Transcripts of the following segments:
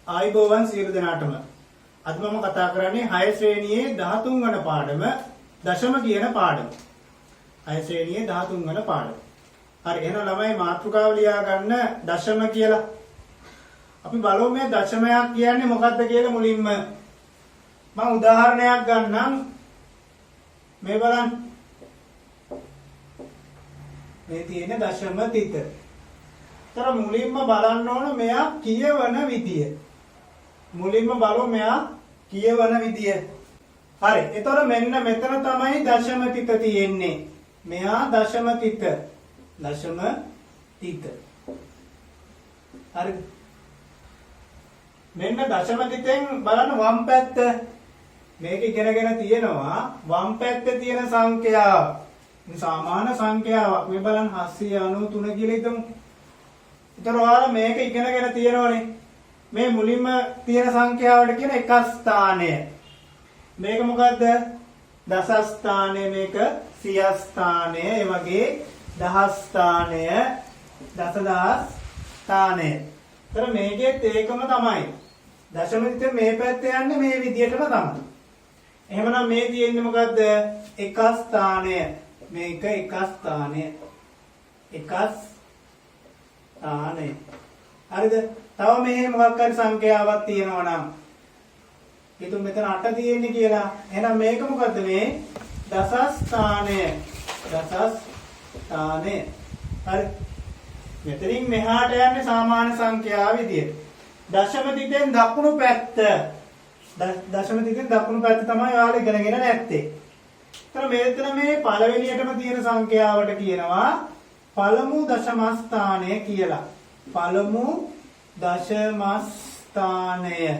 ආයිබෝවන් සියලු දෙනාටම අද මම කතා කරන්නේ 6 ශ්‍රේණියේ 13 වන පාඩම දශම කියන පාඩම. 6 ශ්‍රේණියේ 13 වන පාඩම. හරි එහෙනම් ළමයි මාතෘකාව ලියා ගන්න දශම කියලා. අපි බලමු මේ දශමයක් කියන්නේ මොකක්ද කියලා මුලින්ම මම උදාහරණයක් ගන්නම්. මේ බලන්න. මේ තියෙන දශම තිත. තර මුලින්ම බලන්න ඕන මෙයා කියවන විදිය. මුලින්ම බලමු මෙයා කියවන විදිය. හරි. එතකොට මෙන්න මෙතන තමයි දශම තිත තියෙන්නේ. මෙයා දශම තිත. දශම තිත. හරි. මෙන්න දශම තිතෙන් බලන්න වම් පැත්ත. මේක ඉගෙනගෙන තියෙනවා වම් පැත්තේ තියෙන සංඛ්‍යාව. මේ සාමාන්‍ය සංඛ්‍යාවක්. මේ බලන්න 793 කියලා හිතමු. ඒතර ඔයාලා මේක ඉගෙනගෙන තියෙනවනේ. මේ මුලින්ම තියෙන සංඛ්‍යාවට කියන එක ස්ථානය. මේක මොකද්ද? දස ස්ථානය, මේක සිය ස්ථානය, ඒ වගේ දහස් ස්ථානය, දසදහස් ස්ථානය. ඒතර මේකෙත් ඒකම තමයි. දශම තිත මේ පැත්තේ යන්නේ මේ විදියටම තමයි. එහෙමනම් මේ තියෙන්නේ මොකද්ද? එක ස්ථානය. මේක එක ස්ථානය. එක ස්ථානය. හරිද? තව මේ මොකක් හරි සංඛ්‍යාවක් තියෙනවා නම් හිතුම් මෙතන 8 තියෙන්නේ කියලා. එහෙනම් මේක මොකද්ද මේ? දස ස්ථානය. දස ස්ථානය. හරි. මෙතනින් මෙහාට යන්නේ සාමාන්‍ය සංඛ්‍යාව විදියට. දශම තිතෙන් දකුණු පැත්ත. දශම තිතෙන් දකුණු පැත්ත තමයි ඔයාලා ඉගෙනගෙන නැත්තේ. ඒතර මෙතන මේ පළවෙනියටම තියෙන සංඛ්‍යාවට කියනවා පළමු දශම ස්ථානය කියලා. පළමු දශම ස්ථානය.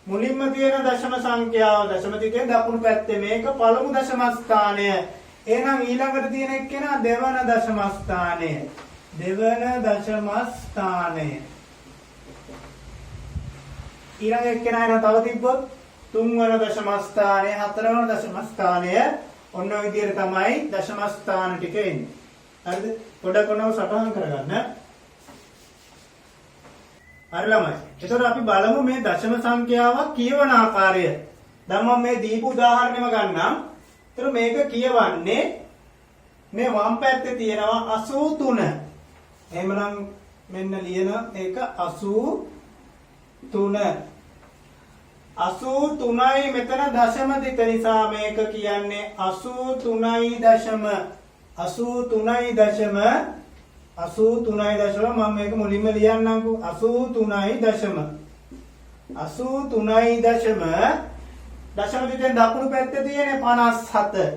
මුලින්ම තියෙන දශම සංඛ්‍යාව දශම තිතෙන් දකුණු පැත්තේ මේක පළමු දශම ස්ථානය. එහෙනම් ඊළඟට තියෙන එක්කෙනා දෙවන දශම ස්ථානය. දෙවන දශම ස්ථානය. ඊළඟ එක්කෙනා එන තව තිබ්බොත් තුන්වන දශම ස්ථානය, හතරවන දශම ස්ථානය. ඔන්න ඔය විදිහට තමයි දශම ස්ථාන ටික එන්නේ. හරිද? පොඩක් ඔන්නව සටහන් කරගන්න. හරි ළමයි. එතකොට අපි බලමු මේ දශම සංඛ්‍යාවක් කියවන ආකාරය. දැන් මම මේ දීපු උදාහරණෙම ගන්නම්. එතකොට මේක කියවන්නේ මේ වම් පැත්තේ තියෙනවා 83. එහෙමනම් මෙන්න ලියන එක 83. 83යි මෙතන දශම තිත නිසා මේක කියන්නේ 83යි දශම. 83යි දශම. 83යි දශම මම මේක මුලින්ම ලියන්නම්කෝ. 83යි දශම. 83යි දශම. දශම තිතෙන් දකුණු පැත්තේ තියෙන 57.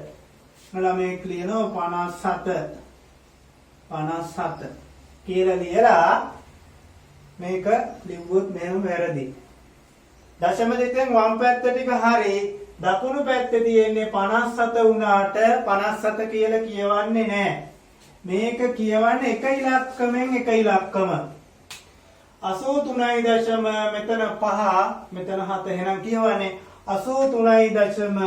මම මේක ලියනවා 57. 57 කියලා ලියලා මේක ලිව්වොත් මෙහෙම වැරදි. දශම තිතෙන් වම් පැත්ත ටික හරි, දකුණු පැත්තේ තියෙන්නේ 57 වුණාට 57 කියලා කියවන්නේ නැහැ. මේක කියවන්නේ එක ඉලක්කමෙන් එක ඉලක්කම. 83යි දශම මෙතන 5, මෙතන 7. එහෙනම් කියවන්නේ 83යි දශම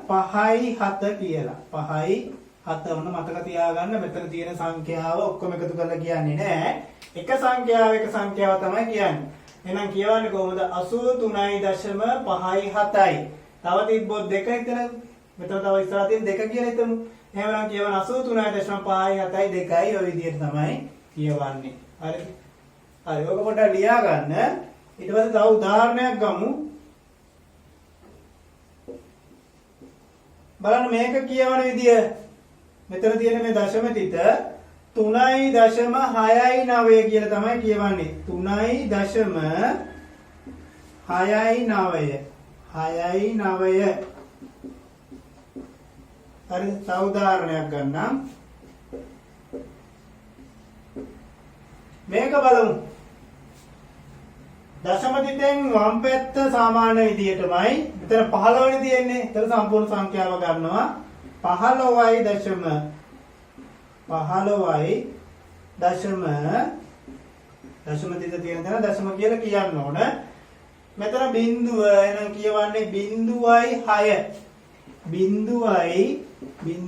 5යි 7 කියලා. 5යි 7 වුණ මතක තියාගන්න. මෙතන තියෙන සංඛ්‍යාව ඔක්කොම එකතු කරලා කියන්නේ නැහැ. එක සංඛ්‍යාව තමයි කියන්නේ. එහෙනම් කියවන්නේ කොහොමද? 83යි දශම 5යි 7යි. තව තිබ්බොත් දෙක හිතන. මෙතන තව ඉස්සරහ තියෙන දෙක කියලා හිතමු. එහෙනම් කියවන 83යි දශම 5යි 7යි 2යි ඔය විදිහට තමයි කියවන්නේ. හරිද? හරි. ඔක පොඩ්ඩක් ලියා ගන්න. ඊට පස්සේ තව උදාහරණයක් ගමු. බලන්න මේක කියවන විදිය. මෙතන තියෙන මේ දශම තිත 3යි දශම 6යි 9 කියලා තමයි කියවන්නේ. 3යි දශම 6යි 9. 6යි 9. හරි. තව උදාහරණයක් ගන්නම්. මේක බලමු. දශම තිතෙන් වම් පැත්ත සාමාන්‍ය විදියටමයි. මෙතන 15 වෙනි තියෙන්නේ. ඒතර සම්පූර්ණ සංඛ්‍යාව ගන්නවා. 15යි දශම 15යි දශම දශම තිත තියෙන තැන දශම කියලා කියන්න ඕන. මෙතන බිංදුව එහෙනම් කියවන්නේ බිංදුවයි 6. බිංදුවයි 6.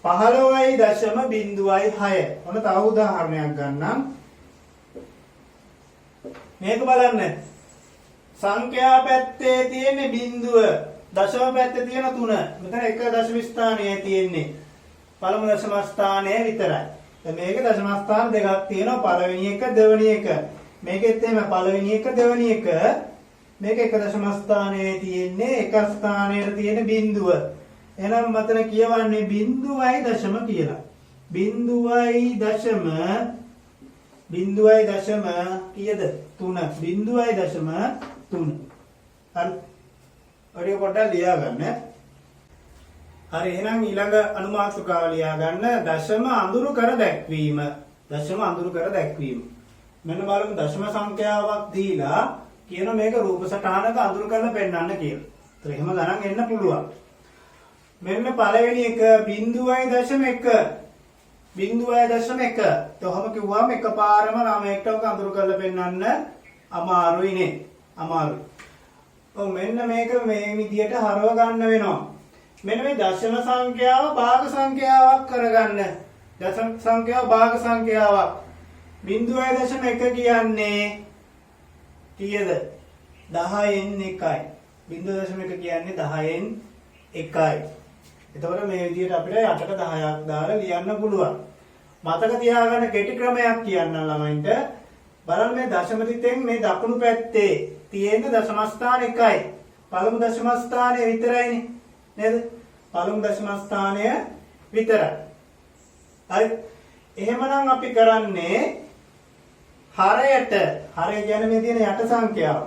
15.06. ඔන්න තව උදාහරණයක් ගන්නම්. මේක බලන්න. සංඛ්‍යා පැත්තේ තියෙන බිඳුව, දශම පැත්තේ තියෙන 3. මෙතන එක දශම ස්ථානයේ තියෙන්නේ. පළමු දශම ස්ථානය විතරයි. දැන් මේක දශම ස්ථාන දෙකක් තියෙනවා. පළවෙනි එක, දෙවෙනි එක. මේකෙත් එහෙම පළවෙනි එක, දෙවෙනි එක. මේක එක දශම ස්ථානයේ තියෙන්නේ එක ස්ථානයේ තියෙන බිඳුව. එහෙනම් මතන කියවන්නේ බිඳුවයි දශම කියලා. බිඳුවයි දශම කීයද? 3. බිඳුවයි දශම 3. හරි. ඔය පොඩ්ඩක් ලියා ගන්න. හරි එහෙනම් ඊළඟ අනුමාත්‍රකාව ලියා ගන්න. දශම අඳුරු කර දැක්වීම. දශම අඳුරු කර දැක්වීම. මෙන්න බලමු දශම සංඛ්‍යාවක් දීලා කියන මේක රූප සටහනක අඳුරු කරලා පෙන්නන්න කියලා. ඒතර එහෙම ගණන් එන්න පුළුවන්. මෙන්න පළවෙනි එක 0.1. 0.1. තොහම කිව්වම එකපාරම ළමයෙක්ට ඔක අඳුරු කරලා පෙන්නන්න අමාරුයිනේ. අමාරුයි. ඔව් මෙන්න මේක මේ විදියට හරව ගන්න වෙනවා. මෙන්න මේ දශම සංඛ්‍යාව භාග සංඛ්‍යාවක් කරගන්න. දශම සංඛ්‍යාව භාග සංඛ්‍යාවක්. 0.1 කියන්නේ කීයද? 10න් 1යි. 0.1 කියන්නේ 10න් 1යි. එතකොට මේ විදිහට අපිට 8ට 10ක් දාලා ලියන්න පුළුවන්. මතක තියාගන්න කෙටි ක්‍රමයක් කියන්නම් ළමයින්ට. බලන්න මේ දශම තිතෙන් මේ දකුණු පැත්තේ තියෙන දශම ස්ථාන 1යි. පළමු දශම ස්ථානය විතරයිනේ. නේද? පළමු දශම ස්ථානය විතරයි. හරි. එහෙමනම් අපි කරන්නේ හරයට. හරය කියන්නේ මේ තියෙන යට සංඛ්‍යාව.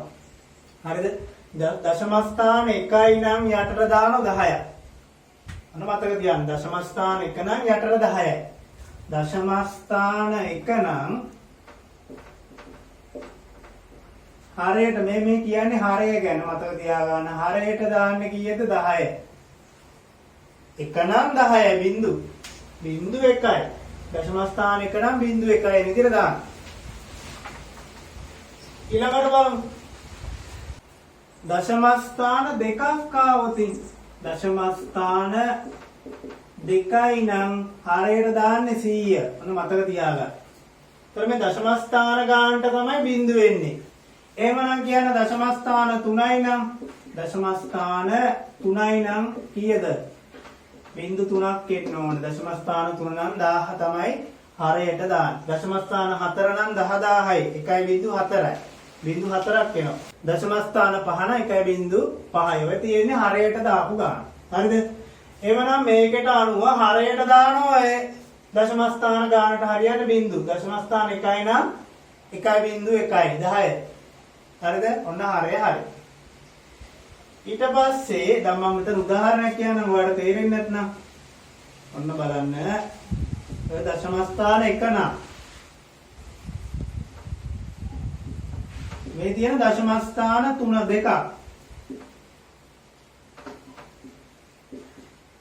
හරිද? දශම ස්ථාන 1යි නම් යටට දානවා 10ක්. අන්න මතක තියාගන්න. දශම ස්ථාන 1 නම් යටට 10යි. දශම ස්ථාන 1 නම් හරයට මේ කියන්නේ හරය ගැන මතක තියාගන්න. හරයට දාන්නේ කීයද? 10. 1 නම් 10යි බිංදු. බිංදු 1යි. දශම ස්ථාන 1 නම් බිංදු 1යි විදිහට දාන්න. ඊළඟට බලමු. දශම ස්ථාන දෙකක් ආවොතින් දශම ස්ථාන 2යි නම් හරයට දාන්නේ 100. ඔන්න මතක තියාගන්න. ඒතර මේ දශම ස්ථාන ගානට තමයි බිංදු වෙන්නේ. එහෙමනම් කියන්න දශම ස්ථාන 3යි නම් දශම ස්ථාන 3යි නම් කීයද? බිංදු 3ක් එන්න ඕනේ. දශම ස්ථාන 3 නම් 1000 තමයි හරයට දාන්නේ. දශම ස්ථාන 4 නම් 10000යි. 1.4යි. බිංදු 4ක් එනවා. දශම ස්ථාන 5 නම් 1.5යි. ඔය තියෙන්නේ හරයට දාපු ගාන. හරිද? එවනම් මේකට අනුව හරයට දානවා ඒ දශම ස්ථාන ගානට හරියට බිංදු. දශම ස්ථාන 1යි නම් 1.1යි 10යි. හරිද? ඔන්න හරය හරි. ඊට පස්සේ දැන් මම මෙතන උදාහරණයක් කියන්නම් ඔයාලට තේරෙන්නේ නැත්නම්. ඔන්න බලන්න. ඔය දශම ස්ථාන 1 නම් මේ තියෙන දශම ස්ථාන 3 දෙකක්.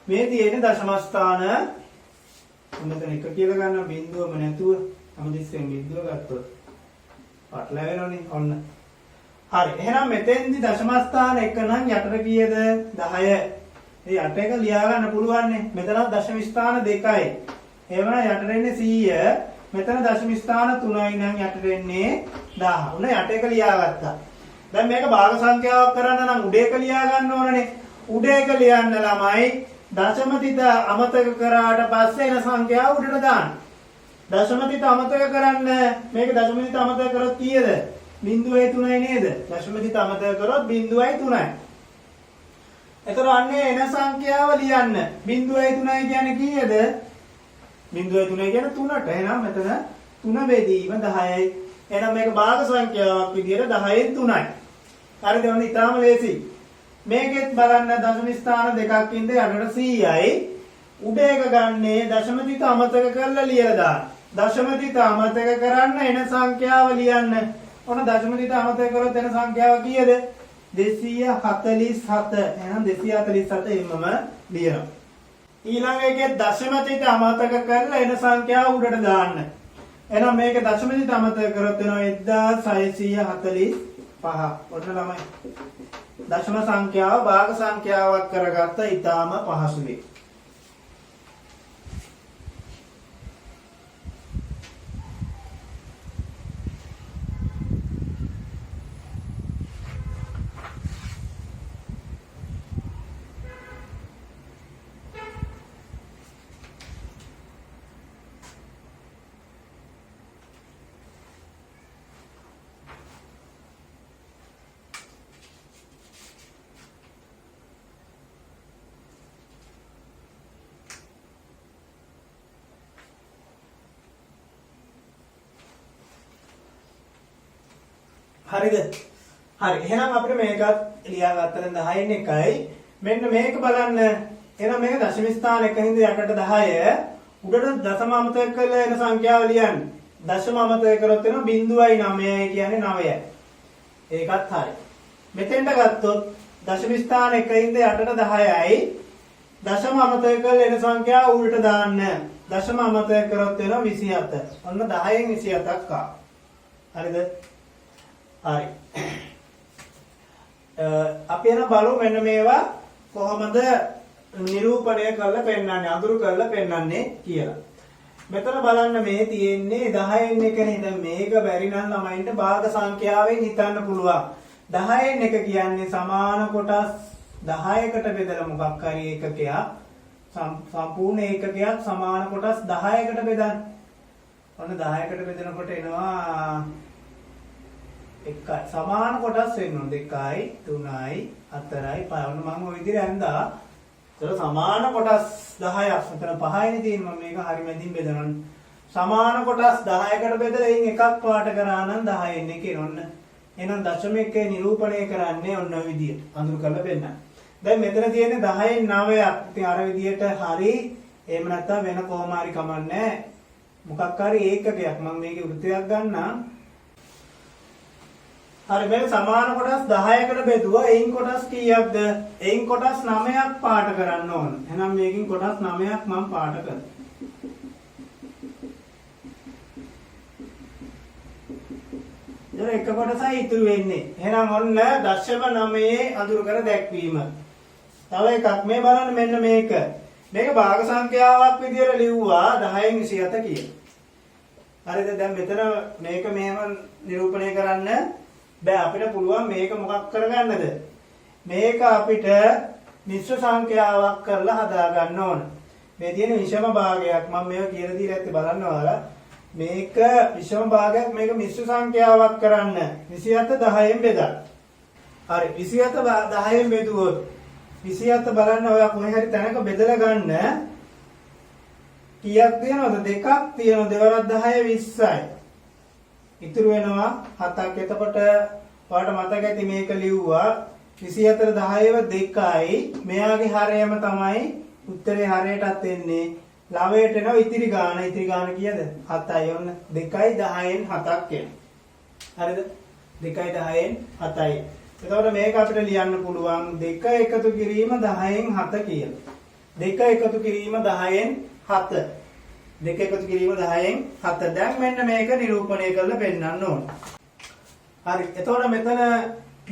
මේ තියෙන දශම ස්ථාන මෙතන 1 කියලා ගන්න බිංදුවම නැතුව හැමතිස්සෙම බිංදුව ගත්තොත් පටලැවෙනවනේ. ඔන්න හරි. එහෙනම් මෙතෙන්දි දශම ස්ථාන 1 නම් යටට කීයද? 10. ඒ යට එක ලියා ගන්න පුළුවන්නේ. මෙතන දශම ස්ථාන 2යි. එහෙමනම් යටට එන්නේ 100. මෙතන දශම ස්ථාන 3යි නම් යටට එන්නේ 1000. උන යට එක ලියාගත්තා. දැන් මේක භාග සංඛ්‍යාවක් කරන්න නම් උඩ එක ලියා ගන්න ඕනනේ. උඩ එක ලියන්න ළමයි දශම තිත අමතක කරාට පස්සේ එන සංඛ්‍යාව උඩට දාන්න. දශම තිත අමතක කරන්න මේක දශම තිත අමතක කරොත් කීයද? 0.3යි නේද? දශම තිත අමතක කරොත් 0.3යි. එතකොට අන්නේ එන සංඛ්‍යාව ලියන්න. 0.3යි කියන්නේ කීයද? 0.3 කියන්නේ 3ට. එහෙනම් මෙතන 3 බෙදීම 10යි. එහෙනම් මේක භාග සංඛ්‍යාවක් විදියට 10න් 3යි. හරිද? ඔන්න ඊටාම ලේසි. මේකෙත් බලන්න දශම ස්ථාන දෙකක් ඉඳ යටට 100යි. උඩ එක ගන්නේ දශම තිත අමතක කරලා ලියලා දාන්න. දශම තිත අමතක කරන්න එන සංඛ්‍යාව ලියන්න. ඔන්න දශම තිත අමතක කරොත් එන සංඛ්‍යාව කීයද? 247. එහෙනම් 247 එන්නම ලියනවා. ඊළඟ එකේ දශම තිත අමතක කරලා එන සංඛ්‍යාව උඩට දාන්න. එහෙනම් මේක දශම තිත අමතක කරොත් වෙනවා 1645. ඔන්න ළමයි. දශම සංඛ්‍යාව භාග සංඛ්‍යාවක් කරගත්ත ඊටාම පහසුයි. හරිද? හරි. එහෙනම් අපිට මේකත් ලියා ගන්න 10න් 1යි. මෙන්න මේක බලන්න. එහෙනම් මේක දශම ස්ථාන 1 හින්දා යටට 10. උඩට දශම අමතක කරලා එන සංඛ්‍යාව ලියන්න. දශම අමතක කරොත් එන 0.9 කියන්නේ 9යි. ඒකත් හරි. මෙතෙන්ට ගත්තොත් දශම ස්ථාන 1 හින්දා යටට 10යි. දශම අමතක කරලා එන සංඛ්‍යාව උඩට දාන්න. දශම අමතක කරොත් එන 27. ඔන්න 10න් 27ක් ආවා. හරිද? හරි. අපි එන බලමු මෙන්න මේවා කොහොමද නිරූපණය කරලා පෙන්වන්නේ අඳුරු කරලා පෙන්වන්නේ කියලා. මෙතන බලන්න මේ තියෙන්නේ 10න් 1 නේද? මේක බැරි නම් ළමයින්ට භාග සංඛ්‍යාවෙන් හිතන්න පුළුවන්. 10න් 1 කියන්නේ සමාන කොටස් 10කට බෙදලා මොකක් හරි ඒකකයක් සම්පූර්ණ ඒකකයක් සමාන කොටස් 10කට බෙදන්න. ඔන්න 10කට බෙදනකොට එනවා එකයි සමාන කොටස් වෙන්න ඕන 2යි 3යි 4යි 5යි. ඔන්න මම ওই විදිහට ඇඳා. ඒතර සමාන කොටස් 10ක්. මෙතන 5යිනේ තියෙන්නේ. මම මේක හරි මැදින් බෙදනවා. සමාන කොටස් 10කට බෙදලා එයින් එකක් පාට කරා නම් 10න් 1 එනොන්න. එහෙනම් දශම එකේ නිරූපණය කරන්නේ ඔන්න ඔය විදිහට. අඳුරු කරලා පෙන්නන්න. දැන් මෙතන තියෙන්නේ 10න් 9ක්. ඉතින් අර විදිහට හරි එහෙම නැත්නම් වෙන කොහොම හරි කමන්නේ. මොකක් හරි ඒකකයක්. මම මේකේ වෘත්තයක් ගන්නම්. හරි මේ සමාන කොටස් 10කට බෙදුවා. එයින් කොටස් කීයක්ද? එයින් කොටස් 9ක් පාට කරන්න ඕන. එහෙනම් මේකෙන් කොටස් 9ක් මම පාට කරනවා. දැන් එක කොටසයි ඉතුරු වෙන්නේ. එහෙනම් ඔන්න දශම 9 අඳුරු කර දැක්වීම. තව එකක් මේ බලන්න මෙන්න මේක. මේක භාග සංඛ්‍යාවක් විදියට ලිව්වා 10න් 27 කියලා. හරිද? දැන් මෙතන මේක මෙහෙම නිරූපණය කරන්න බෑ. අපිට පුළුවන් මේක මොකක් කරගන්නද? මේක අපිට මිශ්‍ර සංඛ්‍යාවක් කරලා හදා ගන්න ඕන. මේ තියෙන විෂම භාගයක් මම මේක කියලා දීලා ඇත්තේ බලන්න ඔයාලා. මේක විෂම භාගයක් මේක මිශ්‍ර සංඛ්‍යාවක් කරන්න 27 10න් බෙදන්න. හරි 27 10න් බෙදුවොත් 27 බලන්න ඔයා කොහේ හරි තැනක බෙදලා ගන්න. කීයක් තියෙනවද? දෙකක් තියෙනවා. දෙවරක් 10 20යි. ඉතුරු වෙනවා 7ක්. එතකොට ඔයාලට මතක ඇති මේක ලිව්වා 24 10ව 2යි. මෙයාගේ හරයම තමයි උත්තරේ හරයටත් එන්නේ. ළවයට එනවා ඉතිරි ගාන. ඉතිරි ගාන කීයද? 7යි. ඔන්න 2යි 10න් 7ක් එනවා. හරිද? 2යි 10න් 7යි. එතකොට මේක අපිට ලියන්න පුළුවන් 2 එකතු කිරීම 10න් 7 කියලා. 2 එකතු කිරීම 10න් 7. 2 එකතු කිරීම 10න් 7. දැන් මෙන්න මේක නිරූපණය කරලා පෙන්නන්න ඕන. හරි. එතකොට මෙතන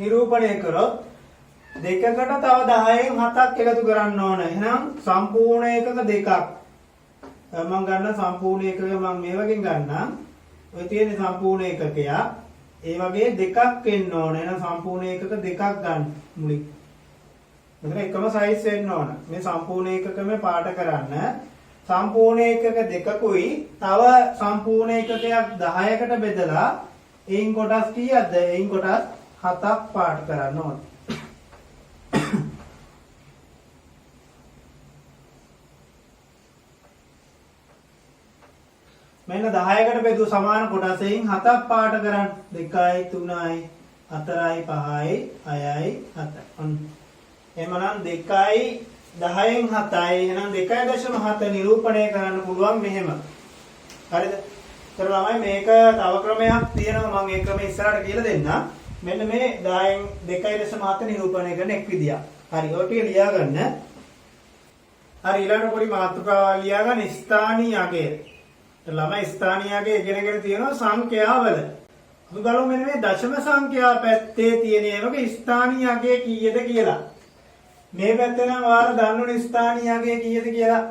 නිරූපණය කරොත් දෙකකට තව 10න් 7ක් එකතු කරන්න ඕන. එහෙනම් සම්පූර්ණ එකක දෙකක්. මම ගන්න සම්පූර්ණ එකක මම මේ වගේ ගන්නම්. ඔය තියෙන සම්පූර්ණ එකකයක්. ඒ වගේ දෙකක් එන්න ඕන. එහෙනම් සම්පූර්ණ එකක දෙකක් ගන්න මුලින්. මෙතන එකම සයිස් වෙන්න ඕන. මේ සම්පූර්ණ එකකම පාට කරන්න. සම්පූර්ණ එකක දෙකකුයි තව සම්පූර්ණ එකකයක් 10කට බෙදලා එයින් කොටස් කීයක්ද? එයින් කොටස් 7ක් පාට කරන්න ඕන. මෙන්න 10කට බෙදුව සමාන කොටස් එයින් 7ක් පාට කරන්න. 2යි 3යි 4යි 5යි 6යි 7යි. එහෙමනම් 2යි 10න් 7යි. එහෙනම් 2.7 නිරූපණය කරන්න පුළුවන් මෙහෙම. හරිද? ඒතර ළමයි මේක තව ක්‍රමයක් තියෙනවා. මම ඒ ක්‍රමය ඉස්සරහට කියලා දෙන්නම්. මෙන්න මේ 10න් 2.7 නිරූපණය කරන එක් විදියක්. හරි. ඔය ටික ලියා ගන්න. හරි ඊළඟ පොඩි මාතෘකාවක් ලියා ගන්න ස්ථානීය අගය. ළමයි ස්ථානීය අගය ඉගෙනගෙන තියෙනවා සංඛ්‍යාවල. අපි බලමු මෙන්න මේ දශම සංඛ්‍යා පැත්තේ තියෙන එකක ස්ථානීය අගය කීයද කියලා. මේ පැත්තේ නම් ඔයාලා දන්නවනේ ස්ථානීය අගය කීයද කියලා.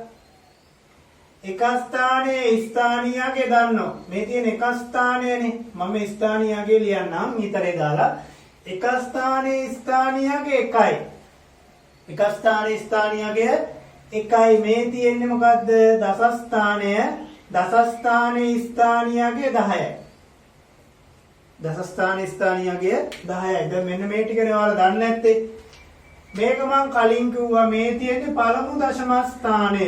එක ස්ථානයේ ස්ථානීය අගය දන්නෝ. මේ තියෙන එක ස්ථානයනේ. මම ස්ථානීය අගය ලියන්නම් ඊතරේ දාලා. එක ස්ථානයේ ස්ථානීය අගය 1යි. එක ස්ථානයේ ස්ථානීය අගය 1යි. මේ තියෙන්නේ මොකද්ද? දස ස්ථානය. දස ස්ථානයේ ස්ථානීය අගය 10යි. දස ස්ථානයේ ස්ථානීය අගය 10යි. දැන් මෙන්න මේ ටිකනේ ඔයාලා දන්නේ නැත්තේ. මේක මම කලින් කිව්වා මේ තියෙන්නේ පළමු දශම ස්ථානය.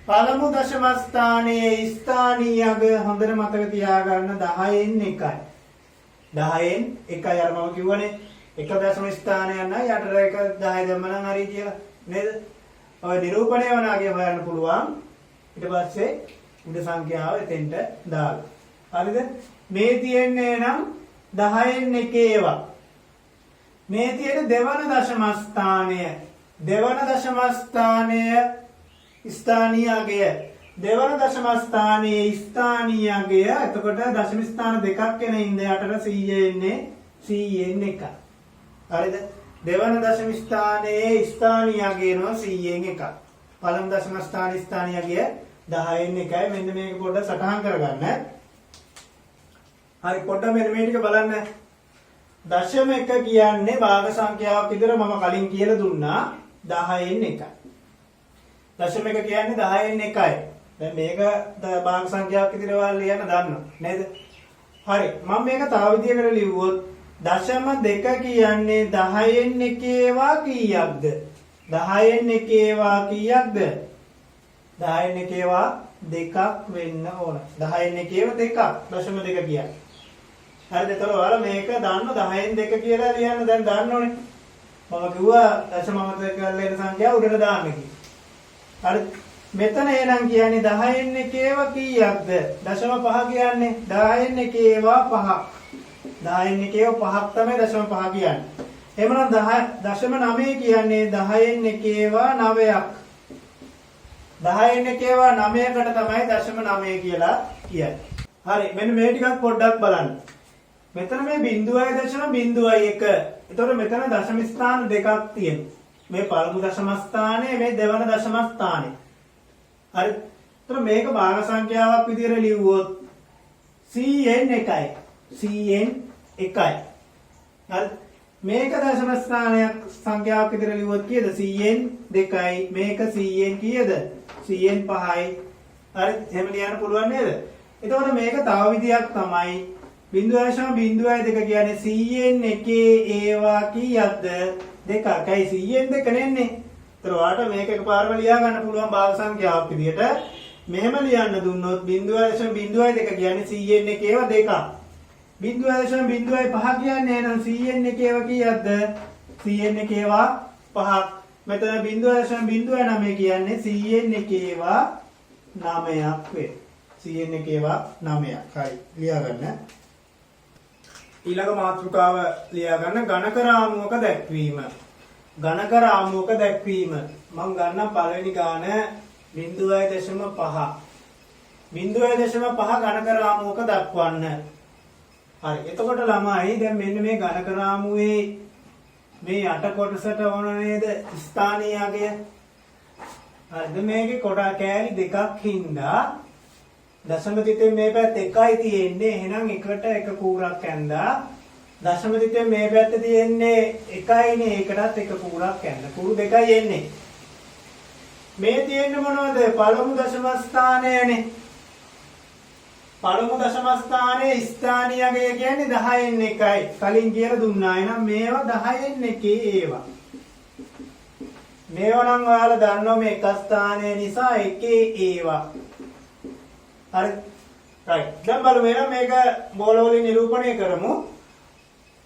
පළමු දශම ස්ථානයේ ස්ථානීය අගය හොඳට මතක තියාගන්න 10න් 1යි. 10න් 1යි අර මම කිව්වනේ එක දශම ස්ථානයක් නම් යටට එක 10 දැම්මනම් හරි කියලා නේද? ඔය නිරූපණය වනාගේ හොයන්න පුළුවන්. ඊට පස්සේ උඩ සංඛ්‍යාව එතෙන්ට දාලා. හරිද? මේ තියෙන්නේ නම් 10න් 1 ඒවා. මේ තියෙන දෙවන දශම ස්ථානය. දෙවන දශම ස්ථානය ස්ථානීයගය. දෙවන දශම ස්ථානයේ ස්ථානීයගය. එතකොට දශම ස්ථාන දෙකක් එන ඉඳ යටට 100 එන්නේ 100න් 1. හරිද? දෙවන දශම ස්ථානයේ ස්ථානීයගය නෝ 100න් 1. පළමු දශම ස්ථානයේ ස්ථානීයගය 10න් 1යි. මෙන්න මේක පොඩ්ඩක් සටහන් කරගන්න. හරි පොඩ්ඩක් මෙන්න මේ ටික බලන්න. දශම එක කියන්නේ භාග සංඛ්‍යාවක් විතර මම කලින් කියලා දුන්නා 10න් 1යි. දශම එක කියන්නේ 10න් 1යි. දැන් මේක භාග සංඛ්‍යාවක් විතර ඔයාලා ලියන්න දන්නවා නේද? හරි මම මේක තව විදිහකට ලිව්වොත් දශම දෙක කියන්නේ 10න් 1 ඒවා කීයක්ද? 10න් 1 ඒවා කීයක්ද? 10න් 1 ඒවා දෙකක් වෙන්න ඕන. 10න් 1 ඒවා දෙකක්. දශම දෙක කියන්නේ. හරිද? ඒතකොට ඔයාලා මේක දන්න 10න් 2 කියලා ලියන්න දැන් දන්නෝනේ. මම කිව්වා දශම අමතක කරලා එන සංඛ්‍යාව උඩට දාන්න කියලා. හරි. මෙතන එහෙනම් කියන්නේ 10න් 1 ඒවා කීයක්ද? දශම 5 කියන්නේ 10න් 1 ඒවා 5ක්. 10න් 1 ඒවා 5ක් තමයි දශම 5 කියන්නේ. එහෙමනම් 10 දශම 9 කියන්නේ 10න් 1 ඒවා 9ක්. 10න් 1 ඒවා 9කට තමයි දශම 9 කියලා කියන්නේ. හරි මෙන්න මේ ටිකක් පොඩ්ඩක් බලන්න. මෙතන මේ 0.01. එතකොට මෙතන දශම ස්ථාන දෙකක් තියෙනවා. මේ පළමු දශම ස්ථානයේ මේ දෙවන දශම ස්ථානයේ. හරි. එතකොට මේක භාග සංඛ්‍යාවක් විදිහට ලිව්වොත් CN 1යි. CN 1යි. හරි. මේක දශම ස්ථානයක් සංඛ්‍යාවක් විදිහට ලිව්වොත් කීයද? CN 2යි. මේක CN කීයද? CN 5යි. හරි. එහෙම ලියන්න පුළුවන් නේද? එතකොට මේක තව විදියක් තමයි 0.02 කියන්නේ CN 1 ඒවා කීයක්ද? දෙකයි. CN 2 නෙන්නේ. ඒතර ඔයාලට මේක එකපාරම ලියා ගන්න පුළුවන් භාග සංඛ්‍යාවක් විදියට. මෙහෙම ලියන්න දුන්නොත් 0.02 කියන්නේ CN 1 ඒවා දෙකක්. 0.05 කියන්නේ එහෙනම් CN 1 ඒවා කීයක්ද? CN 1 ඒවා 5ක්. මෙතන 0.09 කියන්නේ CN 1 ඒවා 9ක් වේ. CN 1 ඒවා 9ක්. හරි. ලියා ගන්න. ඊළඟ මාතෘකාව ලියා ගන්න ගණක රාමුවක දැක්වීම. ගණක රාමුවක දැක්වීම. මම ගන්නම් පළවෙනි ගාන 0.5. 0.5 ගණක රාමුවක දක්වන්න. හරි. එතකොට ළමයි දැන් මෙන්න මේ ගණක රාමුවේ මේ යට කොටසට ඕන නේද ස්ථානීයගය. හරිද? මේකේ කොට කෑලි දෙකක් හින්දා දශම තිතෙන් මේ පැත්ත එකයි තියෙන්නේ. එහෙනම් එකට එක කූරක් ඇඳා. දශම තිතෙන් මේ පැත්ත තියෙන්නේ එකයිනේ. ඒකටත් එක කූරක් ඇඳලා. කූරු දෙකයි එන්නේ. මේ තියෙන්නේ මොනවද? පළමු දශම ස්ථානයනේ. පළමු දශම ස්ථානයේ ස්ථානීයගය කියන්නේ 10න් 1යි. කලින් කියලා දුන්නා. එහෙනම් මේවා 10න් 1 ඒවා. මේවා නම් ඔයාලා දන්නවා මේ එක ස්ථානයේ නිසා 1 ඒවා. හරි. right. දැන් බලමු එහෙනම් මේක බෝල වලින් නිරූපණය කරමු.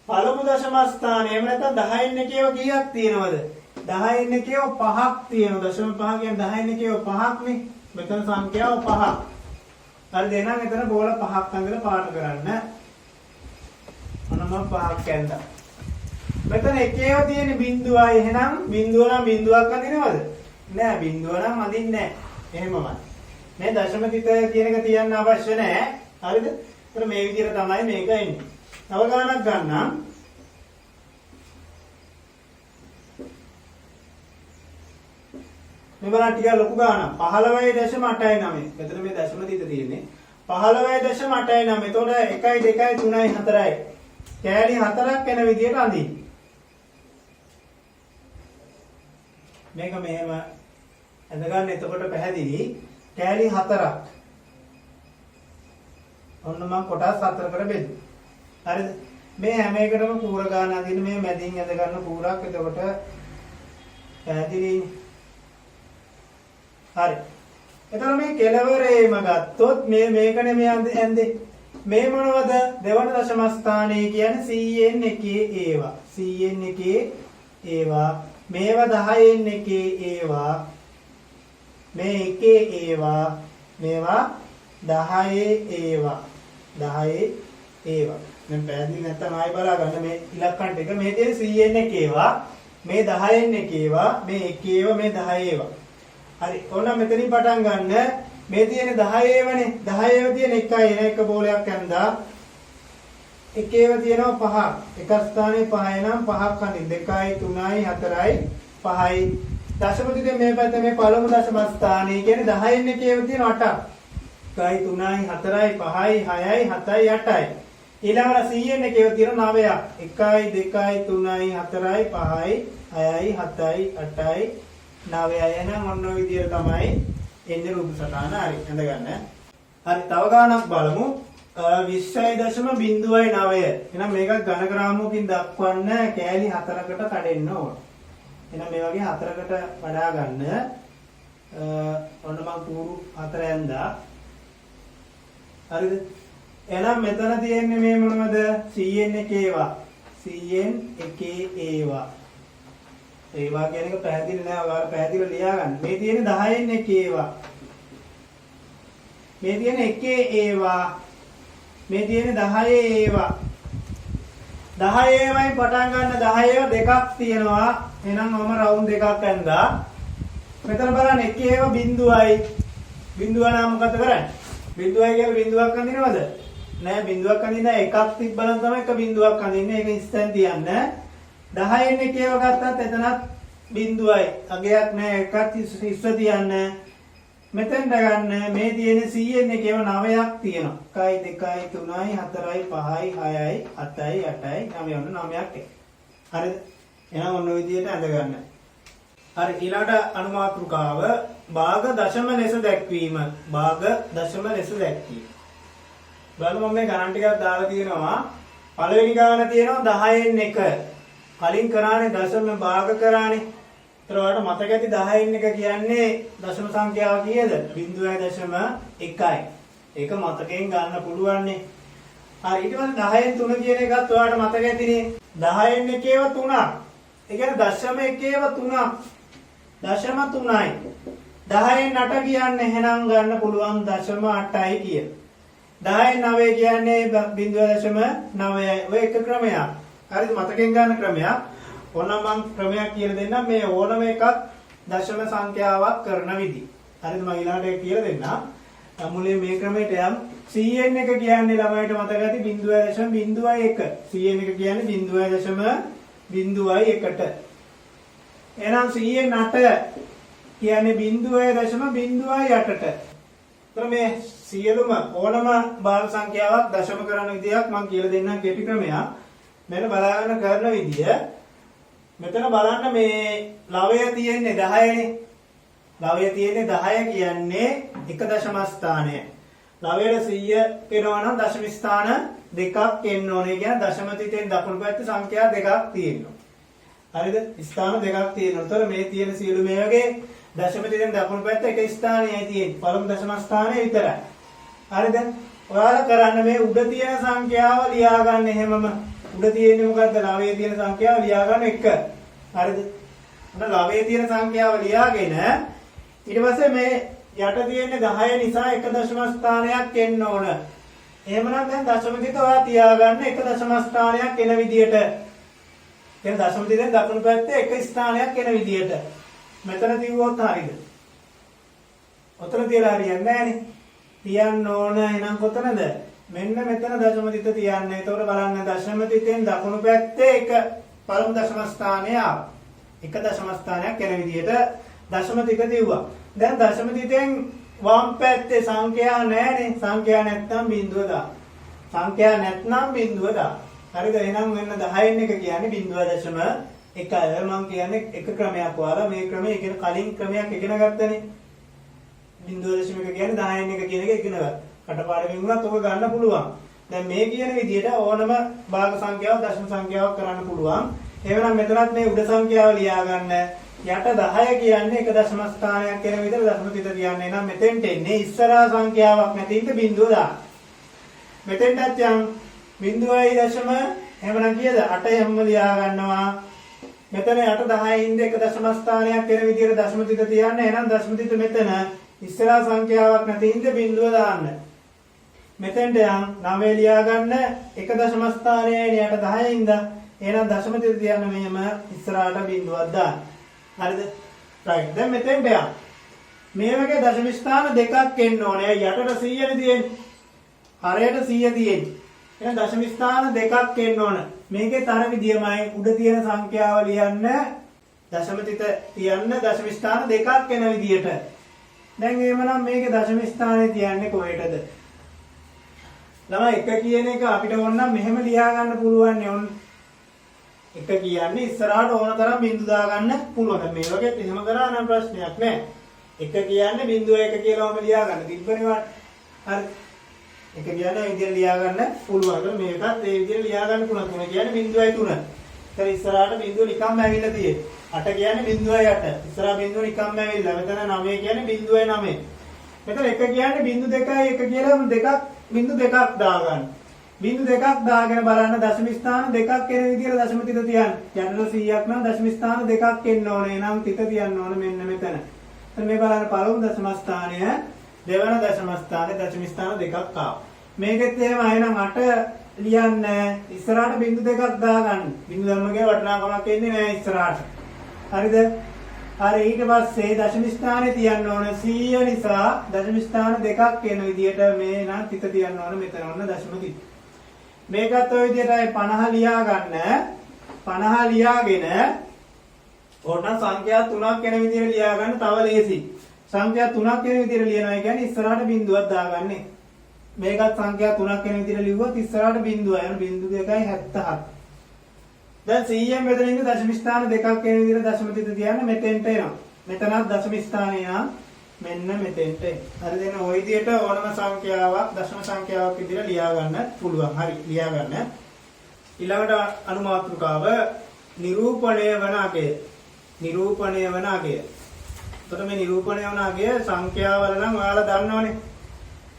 පළමු දශම ස්ථානය එහෙම නැත්නම් 10න් 1 ඒවා කීයක් තියෙනවද? 10න් 1 ඒවා 5ක් තියෙනවා. දශම 5 කියන්නේ 10න් 1 ඒවා 5ක් නේ. මෙතන සංඛ්‍යාව 5ක්. හරිද? එහෙනම් එතන බෝල 5ක් අඳලා පාට කරන්න. මොනම 5ක් ඇඳලා. මෙතන එකේව තියෙන බිඳුවයි. එහෙනම් බිඳුව නම් බිඳුවක් අඳිනවද? නෑ බිඳුව නම් අඳින්නේ නෑ. එහෙමමයි. මේ දශම තිත කියන එක තියන්න අවශ්‍ය නැහැ. හරිද? ඒතර මේ විදිහට තමයි මේක එන්නේ. තව ගානක් ගන්නම්. මේ බලන්න ටික ලොකු ගානක්. 15.89. මෙතන මේ දශම තිත තියෙන්නේ. 15.89. එතකොට 1 2 3 4යි. කෑලි 4ක් එන විදිහට අඳින්න. මේක මෙහෙම ඇඳ ගන්න. එතකොට පැහැදිලි. කෑලි 4ක්. ඔන්න මම කොටස් 4කට බෙදුවා. හරිද? මේ හැම එකටම කූර ගන්න අදින්න මේ මැදින් ඇඳ ගන්න කූරක්. එතකොට පැහැදිලි. හරි. එතකොට මේ කෙලවරේම ගත්තොත් මේ මේකනේ මේ ඇඳේ. මේ මොනවද? දෙවන දශම ස්ථානයේ කියන්නේ 100න් එකේ ඒවා. 100න් එකේ ඒවා. මේවා 10න් එකේ ඒවා. මේ එකේ ඒවා. මේවා 10 ඒවා. 10 ඒවා. දැන් පැහැදිලි නැත්නම් ආයෙ බලා ගන්න මේ ඉලක්කම් ටික. මේ තියෙන 100න් එක ඒවා. මේ 10න් එක ඒවා. මේ එක ඒවා. මේ 10 ඒවා. හරි. ඕන මෙතනින් පටන් ගන්න. මේ තියෙන 10 ඒවනේ. 10 ඒව තියෙන එකයි එන එක බෝලයක් යන්දා. එක ඒව තියෙනවා පහක්. එක ස්ථානයේ පහයි නම් පහක් අනිත් 2යි 3යි 4යි 5යි. දශම තිතේ මේ පැත්තේ මේ පළමු දශම ස්ථානයේ කියන්නේ 10න් එක ඒව තියෙන 8ක්. 1යි 3යි 4යි 5යි 6යි 7යි 8යි. ඊළඟට 100න් එක ඒව තියෙන 9ක්. 1යි 2යි 3යි 4යි 5යි 6යි 7යි 8යි 9යි. එහෙනම් ඔන්න ඔය විදිහට තමයි එන්නේ රූප සටහන. හරි හඳගන්න. හරි තව ගානක් බලමු. 20.09. එහෙනම් මේක ඝන ග්‍රාමයකින් දක්වන්න කෑලි 4කට කඩෙන්න ඕන. එහෙනම් මේ වගේ 4කට වඩා ගන්න. ඔන්න මම කූරු 4 ඇඳා. හරිද? එහෙනම් මෙතන තියෙන්නේ මේ මොනවද? 100න් එකේ ඒවා. 100න් එකේ ඒවා. ඒවා කියන එක පැහැදිලි නෑ. ඔයාලා පැහැදිලිව ලියා ගන්න. මේ තියෙන්නේ 10න් එකේ ඒවා. මේ තියෙන්නේ එකේ ඒවා. මේ තියෙන්නේ 10 ඒවා. 10 ඒවායින් පටන් ගන්න 10 ඒවා දෙකක් තියෙනවා. එහෙනම් මම රවුන්ඩ් දෙකක් ඇඳා. මෙතන බලන්න එකේ ඒවා බිඳුවයි. බිඳුව නම් මොකද කරන්නේ? බිඳුවයි කියලා බිඳුවක් අඳිනවද? නෑ බිඳුවක් අඳින්න එකක් තිබ්බනම් තමයි එක බිඳුවක් අඳින්නේ. ඒක ඉස්සෙන් තියන්න. 10න් එකේව ගත්තත් එතනත් බිඳුවයි. අගයක් නෑ එකක් ඉස්ස තියන්න. මෙතෙන්ට ගන්න මේ තියෙන 100න් එකේව 9ක් තියෙනවා. 1යි 2යි 3යි 4යි 5යි 6යි 7යි 8යි 9යි ඔන්න 9ක් එක. හරිද? එහෙනම් ඔන්න ඔය විදිහට අඳ ගන්න. හරි ඊළඟට අනුමාතෘකාව භාග දශම ලෙස දැක්වීම. භාග දශම ලෙස දැක්වීම. බලමු මම මේ ගණන් ටිකක් දාලා තියෙනවා. පළවෙනි ගාන තියෙනවා 10න් 1. කලින් කරානේ දශම භාග කරානේ. ඒතර ඔයාලට මතක ඇති 10න් 1 කියන්නේ දශම සංඛ්‍යාව කීයද? 0.1යි. ඒක මතකයෙන් ගන්න පුළුවන් නේ. හරි ඊට පස්සේ 10න් 3 කියන එකත් ඔයාලට මතක ඇතිනේ. 10න් 1ඒව 3ක්. ඒ කියන්නේ දශම එකේව 3ක්. දශම 3යි. 10න් 8 කියන්නේ එහෙනම් ගන්න පුළුවන් දශම 8යි කිය. 10න් 9 කියන්නේ 0.9යි. ඔය එක ක්‍රමයක්. හරිද? මතකයෙන් ගන්න ක්‍රමයක්. ඕනනම් මම ක්‍රමයක් කියලා දෙන්නම්. මේ ඕනම එකක් දශම සංඛ්‍යාවක් කරන විදිහ. හරිද? මම ඊළඟට ඒක කියලා දෙන්නම්. මුලින් මේ ක්‍රමයට යම් 100න් 1 කියන්නේ ළමයිට මතක ඇති 0.01. 100න් 1 කියන්නේ 0.01ට. එහෙනම් 100න් 8 කියන්නේ 0.08ට. එතන මේ සියලුම ඕනම බාල සංඛ්‍යාවක් දශම කරන විදියක් මම කියලා දෙන්නම් කෙටි ක්‍රමයක්. මෙන්න බලාගෙන කරන විදිය. මෙතන බලන්න මේ ලවය තියෙන්නේ 10නේ. ලවය තියෙන්නේ 10 කියන්නේ එක දශම ස්ථානය. ලවයට 100 වෙනවා නම් දශම ස්ථාන දෙකක් එන්න ඕනේ. කියන්නේ දශම තිතෙන් දකුණු පැත්තේ සංඛ්‍යා දෙකක් තියෙනවා. හරිද? ස්ථාන දෙකක් තියෙනවා. ඒතර මේ තියෙන සියලු මේ වගේ දශම තිතෙන් දකුණු පැත්තේ එක ස්ථානයයි තියෙන්නේ. පළමු දශම ස්ථානය විතරයි. හරිද? ඔයාලා කරන්න මේ උඩ තියෙන සංඛ්‍යාව ලියා ගන්න එහෙමම. උඩ තියෙන්නේ මොකද්ද? ලවයේ තියෙන සංඛ්‍යාව ලියා ගන්න 1. හරිද? උඩ ලවයේ තියෙන සංඛ්‍යාව ලියාගෙන ඊට පස්සේ මේ යට තියෙන්නේ 10 නිසා එක දශම ස්ථානයක් එන්න ඕන. එහෙමනම් දැන් දශම තිත ඔයා තියාගන්න එක දශම ස්ථානයක් එන විදියට. දැන් දශම තිතෙන් දකුණු පැත්තේ එක ස්ථානයක් එන විදියට. මෙතන තියුවොත් හරියද? ඔතන තියලා හරියන්නේ නැහනේ. තියන්න ඕන එහෙනම් කොතනද? මෙන්න මෙතන දශම තිත තියන්න. එතකොට බලන්න දශම තිතෙන් දකුණු පැත්තේ එක පළමු දශම ස්ථානය ආවා. එක දශම ස්ථානයක් එන විදියට දශම තිත තියුවා. දැන් දශම තිතෙන් වම් පැත්තේ සංඛ්‍යා නැහැනේ. සංඛ්‍යා නැත්නම් බිඳුව දා. සංඛ්‍යා නැත්නම් බිඳුව දා. හරිද? එහෙනම් මෙන්න 10න් 1 කියන්නේ 0.1. මම කියන්නේ එක ක්‍රමයක් ඔයාලා මේ ක්‍රමයේ ඉගෙන කලින් ක්‍රමයක් ඉගෙන ගත්තනේ. 0.1 කියන්නේ 10න් 1 කියන එක ඉගෙන ගත්තා. කටපාඩමින් වුණත් ඔක ගන්න පුළුවන්. දැන් මේ කියන විදිහට ඕනම භාග සංඛ්‍යාව දශම සංඛ්‍යාවක් කරන්න පුළුවන්. එහෙනම් මෙතනත් මේ උඩ සංඛ්‍යාව ලියා ගන්න. යට 10 කියන්නේ එක දශම ස්ථානයක් කියන විදිහට දශම තිත කියන්නේ. එහෙනම් මෙතෙන්ට එන්නේ ඉස්සරහා සංඛ්‍යාවක් නැති ඉඳ බිඳුව දාන්න. මෙතෙන්ටත් යන් 0.0 එහෙමනම් කීයද 8 හැම ලියා ගන්නවා. මෙතන 8 10 ඉඳ එක දශම ස්ථානයක් වෙන විදිහට දශම තිත තියන්න. එහෙනම් දශම තිත මෙතන ඉස්සරහා සංඛ්‍යාවක් නැති ඉඳ බිඳුව දාන්න. මෙතෙන්ට යන් 9 ලියා ගන්න එක දශම ස්ථානයයි 8 10 ඉඳ. එහෙනම් දශම තිත තියන්න මෙහෙම ඉස්සරහට බිඳුවක් දාන්න. හරිද? right. දැන් මෙතෙන්ට යන්. මේ වගේ දශම ස්ථාන දෙකක් එන්න ඕනේ. යටට 100 නේ තියෙන්නේ. හරයට 100 තියෙන්නේ. එහෙනම් දශම ස්ථාන දෙකක් එන්න ඕන. මේකේ තර විදියමයි උඩ තියෙන සංඛ්‍යාව ලියන්න දශම තිත තියන්න දශම ස්ථාන දෙකක් එන විදියට. දැන් එහෙමනම් මේකේ දශම ස්ථානේ තියන්නේ කොහෙටද? ළමයි 1 කියන එක අපිට ඕන නම් මෙහෙම ලියා ගන්න පුළුවන් නේ. ඔන්න 1 කියන්නේ ඉස්සරහට ඕන තරම් බිංදු දා ගන්න පුළුවන්. මේ වගේ එහෙම කරා නම් ප්‍රශ්නයක් නෑ. 1 කියන්නේ 0.1 කියලාම ලියා ගන්න තිබ්බනේ වට. හරි. 1 කියන්නේ විදිහට ලියා ගන්න පුළුවන්. මේකත් ඒ විදිහට ලියා ගන්න පුළුවන්. 3 කියන්නේ 0.3. ඒතර ඉස්සරහට බිංදුව නිකම්ම ඇවිල්ලා තියෙන්නේ. 8 කියන්නේ 0.8. ඉස්සරහා බිංදුව නිකම්ම ඇවිල්ලා. මෙතන 9 කියන්නේ 0.9. මෙතන 1 කියන්නේ 0.2යි 1 කියලා දෙකක් දාගන්න. 0.2ක් දාගෙන බලන්න දශම ස්ථාන දෙකක් එන විදිහට දශම තිත තියන්න. යන්න 100ක් නම් දශම ස්ථාන දෙකක් එන්න ඕනේ. එනම් තිත තියන්න ඕනේ මෙන්න මෙතන. දැන් මේ බලන්න පළමු දශම ස්ථානය දෙවන දශම ස්ථානේ දශම ස්ථාන දෙකක් ආවා. මේකෙත් එහෙම අයනම් 8 ලියන්න ඉස්සරහට බිංදු දෙකක් දාගන්න. බිංදු ධර්මකේ වටිනාකමක් එන්නේ නැහැ ඉස්සරහට. හරිද? හරි ඊට පස්සේ දශම ස්ථානේ තියන්න ඕන 100 නිසා දශම ස්ථාන දෙකක් එන විදිහට මේ නම් තිත තියන්න ඕන මෙතන ඔන්න දශම තිත. මේකත් ඔය විදිහටයි 50 ලියා ගන්න. 50 ලියාගෙන ඕන සංඛ්‍යා 3ක් එන විදිහට ලියා ගන්න තව ලේසි. සංඛ්‍යා 3ක් එන විදිහට ලියනවා කියන්නේ ඉස්සරහට බිංදුවක් දාගන්නේ. මේකත් සංඛ්‍යා 3ක් එන විදිහට ලිව්වොත් ඉස්සරහට බිංදුව යන බිංදු 2.77. දැන් 100න් මෙතන ඉන්න දශම ස්ථාන දෙකක් එන විදිහට දශම තිත තියන්න මෙතෙන්ට එනවා. මෙතනත් දශම ස්ථානේ නම් මෙන්න මෙතෙන්ට එනවා. හරි දෙන ওই විදිහට ඕනම සංඛ්‍යාවක් දශම සංඛ්‍යාවක් විදිහට ලියා ගන්න පුළුවන්. හරි ලියා ගන්න. ඊළඟට අනුමාත්‍රිකාව නිරූපණය වන අගය. නිරූපණය වන අගය. එතකොට මේ නිරූපණය වන අගය සංඛ්‍යාවල නම් ඔයාලා දන්නවනේ.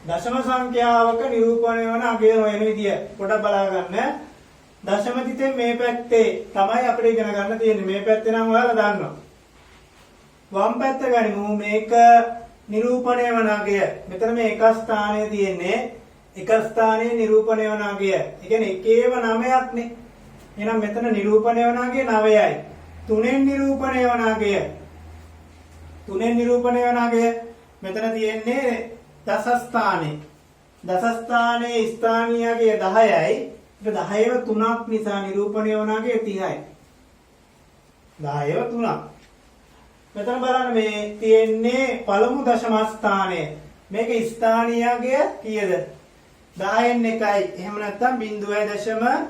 දශම සංඛ්‍යාවක නිරූපණය වන අගය වෙන විදිය පොඩක් බලා ගන්න. දශම තිතේ මේ පැත්තේ තමයි අපිට ඉගෙන ගන්න තියෙන්නේ. මේ පැත්තේ නම් ඔයාලා දන්නවා. වම් පැත්ත ගනිමු. මේක නිරූපණය වන අගය. මෙතන මේ එක ස්ථානයේ තියෙන්නේ. එක ස්ථානයේ නිරූපණය වන අගය. ඒ කියන්නේ එකේව 9ක් නේ. එහෙනම් මෙතන නිරූපණය වන අගය 9යි. 3ෙන් නිරූපණය වන අගය 3ෙන් නිරූපණය වන අගය මෙතන තියෙන්නේ දස ස්ථානේ. දස ස්ථානයේ ස්ථානීය අගය 10යි. ඒක 10ව 3ක් නිසා නිරූපණය වන අගය 30යි. 10ව 3ක්. මෙතන බලන්න මේ තියෙන්නේ පළමු දශම ස්ථානය. මේක ස්ථානීය අගය කීයද? 10න් 1යි. එහෙම නැත්නම් 0.1.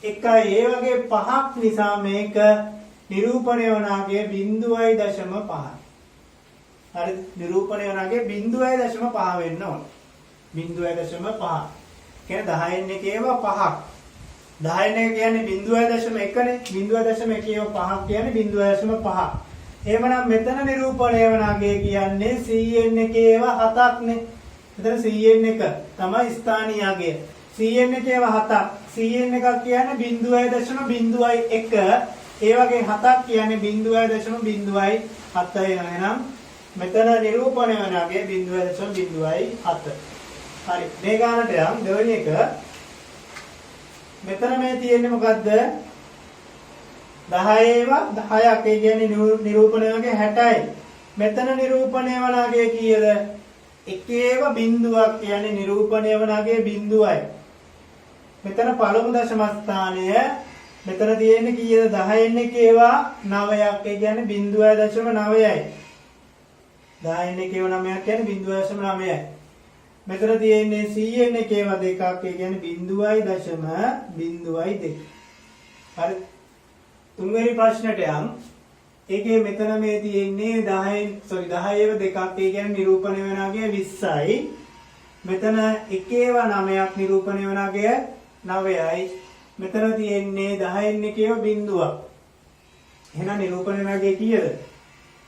ඒ වගේ පහක් නිසා මේක නිරූපණය වන අගය 0.5. හරි නිරූපණය වන අගය 0.5 වෙන්න ඕන. 0.5. කියන්නේ 10න් 1 5ක්. 10න් 1 කියන්නේ 0.1 නේ. 0.1 5ක් කියන්නේ 0.5. එහෙමනම් මෙතන නිරූපණය වන අගය කියන්නේ 100න් 1 7ක් නේ. මෙතන 100න් 1 තමයි ස්ථානීය අගය. 100න් 1 7ක්. 100න් 1ක් කියන්නේ 0.01. ඒ වගේ 7ක් කියන්නේ 0.07. එහෙනම් මෙතන නිරූපණය වන අගය 0.07. හරි මේ ගානට යම් දෙවෙනි එක මෙතන මේ තියෙන්නේ මොකද්ද 10ව 10ක් ඒ කියන්නේ නිරූපණය වන අගය 60යි මෙතන නිරූපණය වන අගය කීයද එකේව බිඳුවක් කියන්නේ නිරූපණය වන අගය බිඳුවයි මෙතන පළමු දශම ස්ථානය මෙතන තියෙන්නේ කීයද 10න් 1 ඒවා 9ක් ඒ කියන්නේ 0.9යි 10න් 1 ඒවා 9ක් කියන්නේ 0.9යි මෙතන තියෙන්නේ 100න් 1 ඒවා දෙකක් ඒ කියන්නේ 0.02 හරි තුන්වෙනි ප්‍රශ්නට යම් ඒකේ මෙතන මේ තියෙන්නේ 10ව දෙකක් ඒ කියන්නේ නිරූපණය වෙන අගය 20යි මෙතන එකේවා 9ක් නිරූපණය වෙන අගය 9යි මෙතන තියෙන්නේ 10න් 1 ඒවා බිඳුවක් එහෙනම් නිරූපණය වෙන අගය කීයද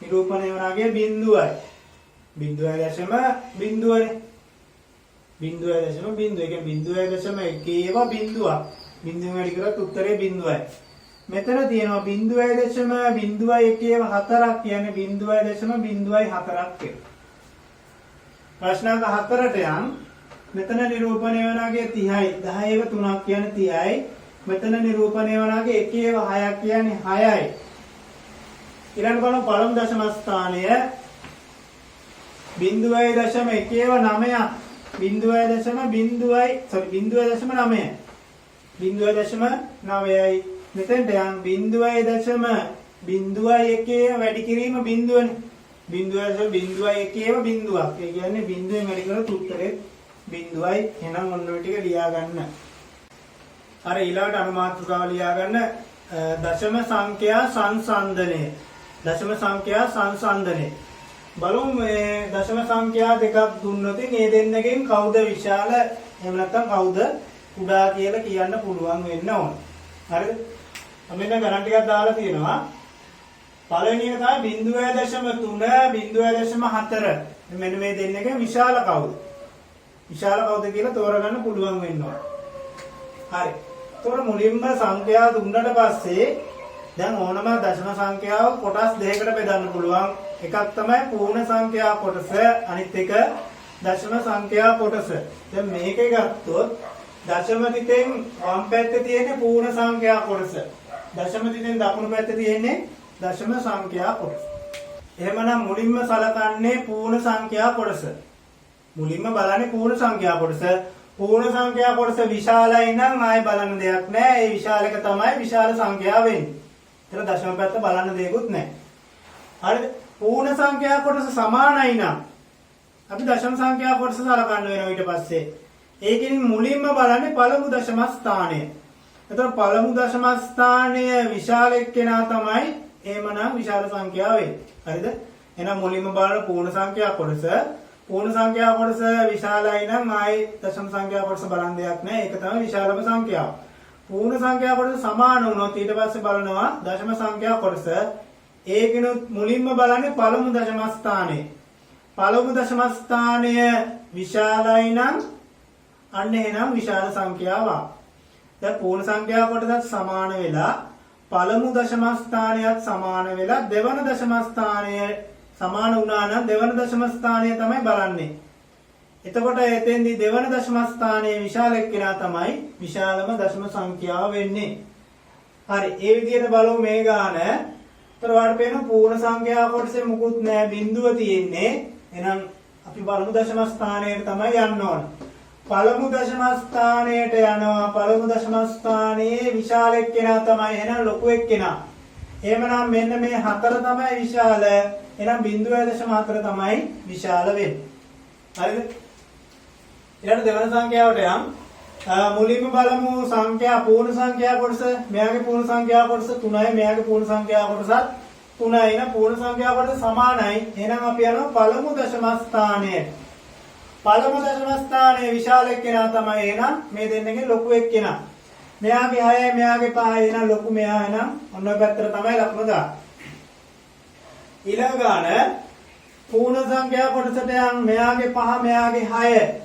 නිරූපණය වෙන අගය බිඳුවයි 0.0නේ 0.0. ඒ කියන්නේ 0.1 බිඳුවක්. බිඳුවෙන් වැඩි කරත් උත්තරේ බිඳුවයි. මෙතන තියෙනවා 0.01 4ක් කියන්නේ 0.04ක් කියලා. ප්‍රශ්නාංක 4ට යන් මෙතන නිරූපණය වනාගේ 30යි 10 3ක් කියන්නේ 30යි. මෙතන නිරූපණය වනාගේ 1 6ක් කියන්නේ 6යි. ඊළඟ බලමු පළමු දශම ස්ථානය 0.9ක් 0.9යි මෙතෙන්ට යන් 0.01 වැඩි කිරීම බිඳුවනේ 0.01 බිඳුවක්. ඒ කියන්නේ බිඳුවෙන් වැඩි කරලා උත්තරේ බිඳුවයි. එහෙනම් ඔන්න ඔය ටික ලියා ගන්න. අර ඊළඟට අනුමාත්‍රකාව ලියා ගන්න දශම සංඛ්‍යා සංසන්දනය. දශම සංඛ්‍යා සංසන්දනය. බලමු මේ දශම සංඛ්‍යා දෙකක් දුන්නොත් මේ දෙන්නගෙන් කවුද විශාල එහෙම නැත්නම් කවුද කුඩා කියලා කියන්න පුළුවන් වෙන්න ඕන. හරිද? මෙන්න ගණන් ටිකක් දාලා තියෙනවා. පළවෙනි එක තමයි 0.3 0.4. මෙන්න මේ දෙන්නගෙන් විශාල කවුද? විශාල කවුද කියලා තෝරගන්න පුළුවන් වෙන්න ඕන. හරි. ඒතකොට මුලින්ම සංඛ්‍යා දුන්නට පස්සේ දැන් ඕනම දශම සංඛ්‍යාව කොටස් දෙකකට බෙදන්න පුළුවන්. එකක් තමයි පූර්ණ සංඛ්‍යා කොටස, අනිත් එක දශම සංඛ්‍යා කොටස. දැන් මේකේ ගත්තොත් දශම තිතෙන් වම් පැත්තේ තියෙන පූර්ණ සංඛ්‍යා කොටස. දශම තිතෙන් දකුණු පැත්තේ තියෙන්නේ දශම සංඛ්‍යා කොටස. එහෙමනම් මුලින්ම සලකන්නේ පූර්ණ සංඛ්‍යා කොටස. මුලින්ම බලන්නේ පූර්ණ සංඛ්‍යා කොටස. පූර්ණ සංඛ්‍යා කොටස විශාලයි නම් ආයෙ බලන්න දෙයක් නැහැ. ඒ විශාල එක තමයි විශාල සංඛ්‍යාව වෙන්නේ. ඒතර දශම පැත්ත බලන්න දෙයක්වත් නැහැ. හරිද? පූර්ණ සංඛ්‍යා කොටස සමානයි නම් අපි දශම සංඛ්‍යා කොටස සලකන්න වෙනවා ඊට පස්සේ. ඒකෙන් මුලින්ම බලන්නේ පළමු දශම ස්ථානය. එතකොට පළමු දශම ස්ථානය විශාල එක්කෙනා තමයි එහෙමනම් විශාල සංඛ්‍යාව වෙන්නේ. හරිද? එහෙනම් මුලින්ම බලන පූර්ණ සංඛ්‍යා කොටස. පූර්ණ සංඛ්‍යා කොටස විශාලයි නම් ආයේ දශම සංඛ්‍යා කොටස බලන් දෙයක් නැහැ. ඒක තමයි විශාලම සංඛ්‍යාව. පූර්ණ සංඛ්‍යා කොටස සමාන වුණොත් ඊට පස්සේ බලනවා දශම සංඛ්‍යා කොටස. ඒකිනුත් මුලින්ම බලන්නේ පළමු දශම ස්ථානය. පළමු දශම ස්ථානය විශාලයි නම් අන්න එහෙනම් විශාල සංඛ්‍යාවක්. දැන් පූර්ණ සංඛ්‍යා කොටසත් සමාන වෙලා පළමු දශම ස්ථානයත් සමාන වෙලා දෙවන දශම ස්ථානය සමාන වුණා නම් දෙවන දශම ස්ථානය තමයි බලන්නේ. එතකොට එතෙන්දී දෙවන දශම ස්ථානයේ විශාල එක්කෙනා තමයි විශාලම දශම සංඛ්‍යාව වෙන්නේ. හරි, ඒ විදිහට බලමු මේ ගාන. ඒතර වාට පේන පූර්ණ සංඛ්‍යා කොටසේ මුකුත් නැහැ, බිඳුව තියෙන්නේ. එහෙනම් අපි බලමු දශම ස්ථානයට තමයි යන්න ඕන. පළමු දශම ස්ථානයට යනවා. පළමු දශම ස්ථානයේ විශාල එක්කෙනා තමයි එහෙනම් ලොකු එක්කෙනා. එහෙමනම් මෙන්න මේ 4 තමයි විශාල. එහෙනම් 0.4 තමයි විශාල වෙන්නේ. හරිද? ඊළඟ දෙවන සංඛ්‍යාවට යම්. මුලින්ම බලමු සංඛ්‍යා පූර්ණ සංඛ්‍යා කොටස. මෙයාගේ පූර්ණ සංඛ්‍යා කොටස 3යි. මෙයාගේ පූර්ණ සංඛ්‍යා කොටසත් 3යි. න පූර්ණ සංඛ්‍යා කොටස සමානයි. එහෙනම් අපි යනවා පළමු දශම ස්ථානයට. පළමු දශම ස්ථානයේ විශාල එක්කෙනා තමයි එහෙනම් මේ දෙන්නගේ ලොකු එක්කෙනා. මෙයාගේ 6යි මෙයාගේ 5යි. එහෙනම් ලොකු මෙයා. එහෙනම් ඔන්න ඔය පැත්තට තමයි ලකුණ දාන්නේ. ඊළඟ ගාන පූර්ණ සංඛ්‍යා කොටසට යන්. මෙයාගේ 5 මෙයාගේ 6.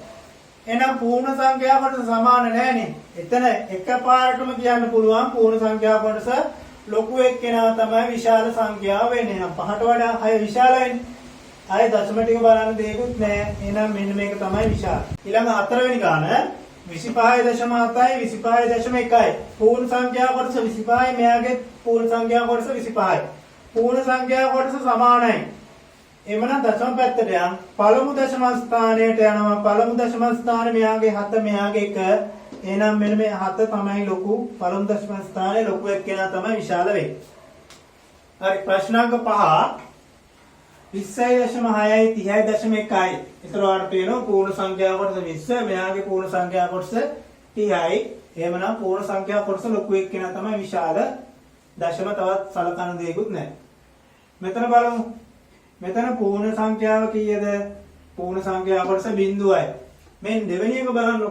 එහෙනම් පූර්ණ සංඛ්‍යා කොටස සමාන නැහැනේ. එතන එකපාරටම කියන්න පුළුවන් පූර්ණ සංඛ්‍යා කොටස ලොකු එක්කෙනා තමයි විශාල සංඛ්‍යාව වෙන්නේ. එහෙනම් 5ට වඩා 6 විශාලයිනේ. ආයේ දශම ටික බලන්න දෙයක්වත් නැහැ. එහෙනම් මෙන්න මේක තමයි විශාල. ඊළඟ 4 වෙනි ගාන 25.7යි 25.1යි. පූර්ණ සංඛ්‍යා කොටස 25යි මෙයාගේ පූර්ණ සංඛ්‍යා කොටස 25යි. පූර්ණ සංඛ්‍යා කොටස සමානයි. එමනම් දශම පැත්තට යන්. පළමු දශම ස්ථානයට යනවා. පළමු දශම ස්ථානේ මෙයාගේ 7 මෙයාගේ 1. එහෙනම් මෙන්න මේ 7 තමයි ලොකු. පළමු දශම ස්ථානේ ලොකු එක්කෙනා තමයි විශාල වෙන්නේ. හරි, ප්‍රශ්නාංක 5 20.6යි 30.1යි. ඒතර ඔයාලට පේනවා පූර්ණ සංඛ්‍යා කොටස 20, මෙයාගේ පූර්ණ සංඛ්‍යා කොටස 30යි. එහෙමනම් පූර්ණ සංඛ්‍යා කොටස ලොකු එක්කෙනා තමයි විශාල. දශම තවත් සලකන දෙයක්වත් නැහැ. මෙතන බලමු. මෙතන පූර්ණ සංඛ්‍යාව කීයද? පූර්ණ සංඛ්‍යා කොටස 0යි. මෙන්න දෙවෙනි එක බලන්න.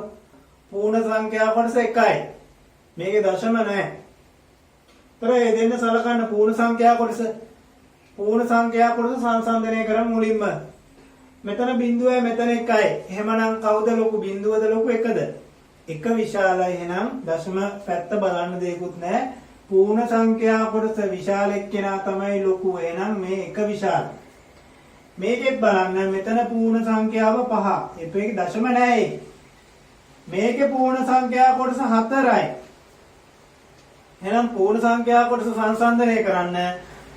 පූර්ණ සංඛ්‍යා කොටස 1යි. මේකේ දශම නැහැ. ඒතර මේ දෙන්න සලකන්න පූර්ණ සංඛ්‍යා කොටස. පූර්ණ සංඛ්‍යා කොටස සංසන්දනය කරමු මුලින්ම. මෙතන බිඳුවයි මෙතන එකයි. එහෙමනම් කවුද ලොකු? බිඳුවද ලොකු එකද? එක විශාලයි. එහෙනම් දශම පැත්ත බලන්න දෙයක්වත් නැහැ. පූර්ණ සංඛ්‍යා කොටස විශාල එක්කෙනා තමයි ලොකු. එහෙනම් මේ එක විශාල. මේකෙත් බලන්න මෙතන පූර්ණ සංඛ්‍යාව 5. ඒකේ දශම නැහැ. මේකේ පූර්ණ සංඛ්‍යා කොටස 4යි. එහෙනම් පූර්ණ සංඛ්‍යා කොටස සංසන්දනය කරන්න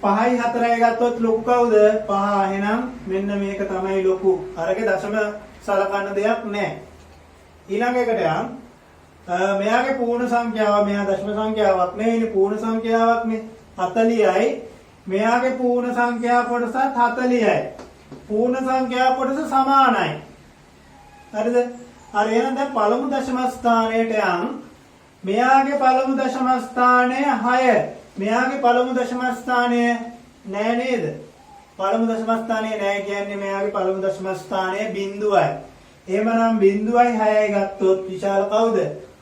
5යි 4යි ගත්තොත් ලොකු කවුද? 5. එහෙනම් මෙන්න මේක තමයි ලොකු. අරගේ දශම සලකන්න දෙයක් නැහැ. ඊළඟ එකට යම් මෙයාගේ පූර්ණ සංඛ්‍යාව මෙයා දශම සංඛ්‍යාවක් නෙවෙයි පූර්ණ සංඛ්‍යාවක් නේ 40යි. මෙයාගේ පූර්ණ සංඛ්‍යා කොටසත් 40යි. පූර්ණ සංඛ්‍යා කොටස සමානයි. හරිද? හරි එහෙනම් දැන් පළමු දශම ස්ථානයට යම් මෙයාගේ පළමු දශම ස්ථානය 6. මෙයාගේ පළමු දශම ස්ථානය නෑ නේද? පළමු දශම ස්ථානය නෑ කියන්නේ මෙයාගේ පළමු දශම ස්ථානය බිඳුවයි. එහෙමනම් බිඳුවයි 6යි ගත්තොත් විශාල කවුද?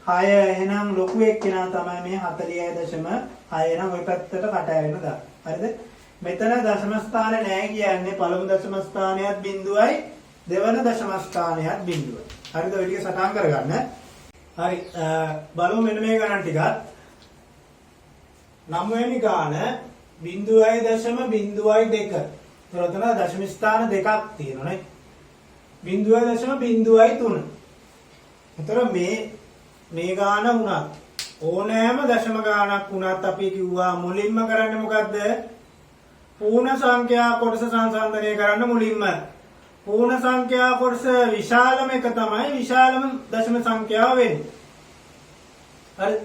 6. එහෙනම් ලොකු එක්කෙනා තමයි මේ 40.6. එහෙනම් ওই පැත්තට කට ඇරෙන්න දාන්න. හරිද? මෙතන දශම ස්ථාන නෑ කියන්නේ පළමු දශම ස්ථානයත් බිඳුවයි දෙවන දශම ස්ථානයත් බිඳුවයි. හරිද? ඔය ටික සටහන් කරගන්න. හරි බලමු මෙන්න මේ ගණන් ටිකත් 9 වෙනි ගාන 0.02. එතන දශම ස්ථාන දෙකක් තියෙනවානේ. 0.03. එතන මේ ගාන වුණත් ඕනෑම දශම ගානක් වුණත් අපි කිව්වා මුලින්ම කරන්නේ මොකද්ද? පූර්ණ සංඛ්‍යා කොටස සංසන්දනය කරන්න මුලින්ම. පූර්ණ සංඛ්‍යා කොටස විශාලම එක තමයි විශාලම දශම සංඛ්‍යාව වෙන්නේ. හරි.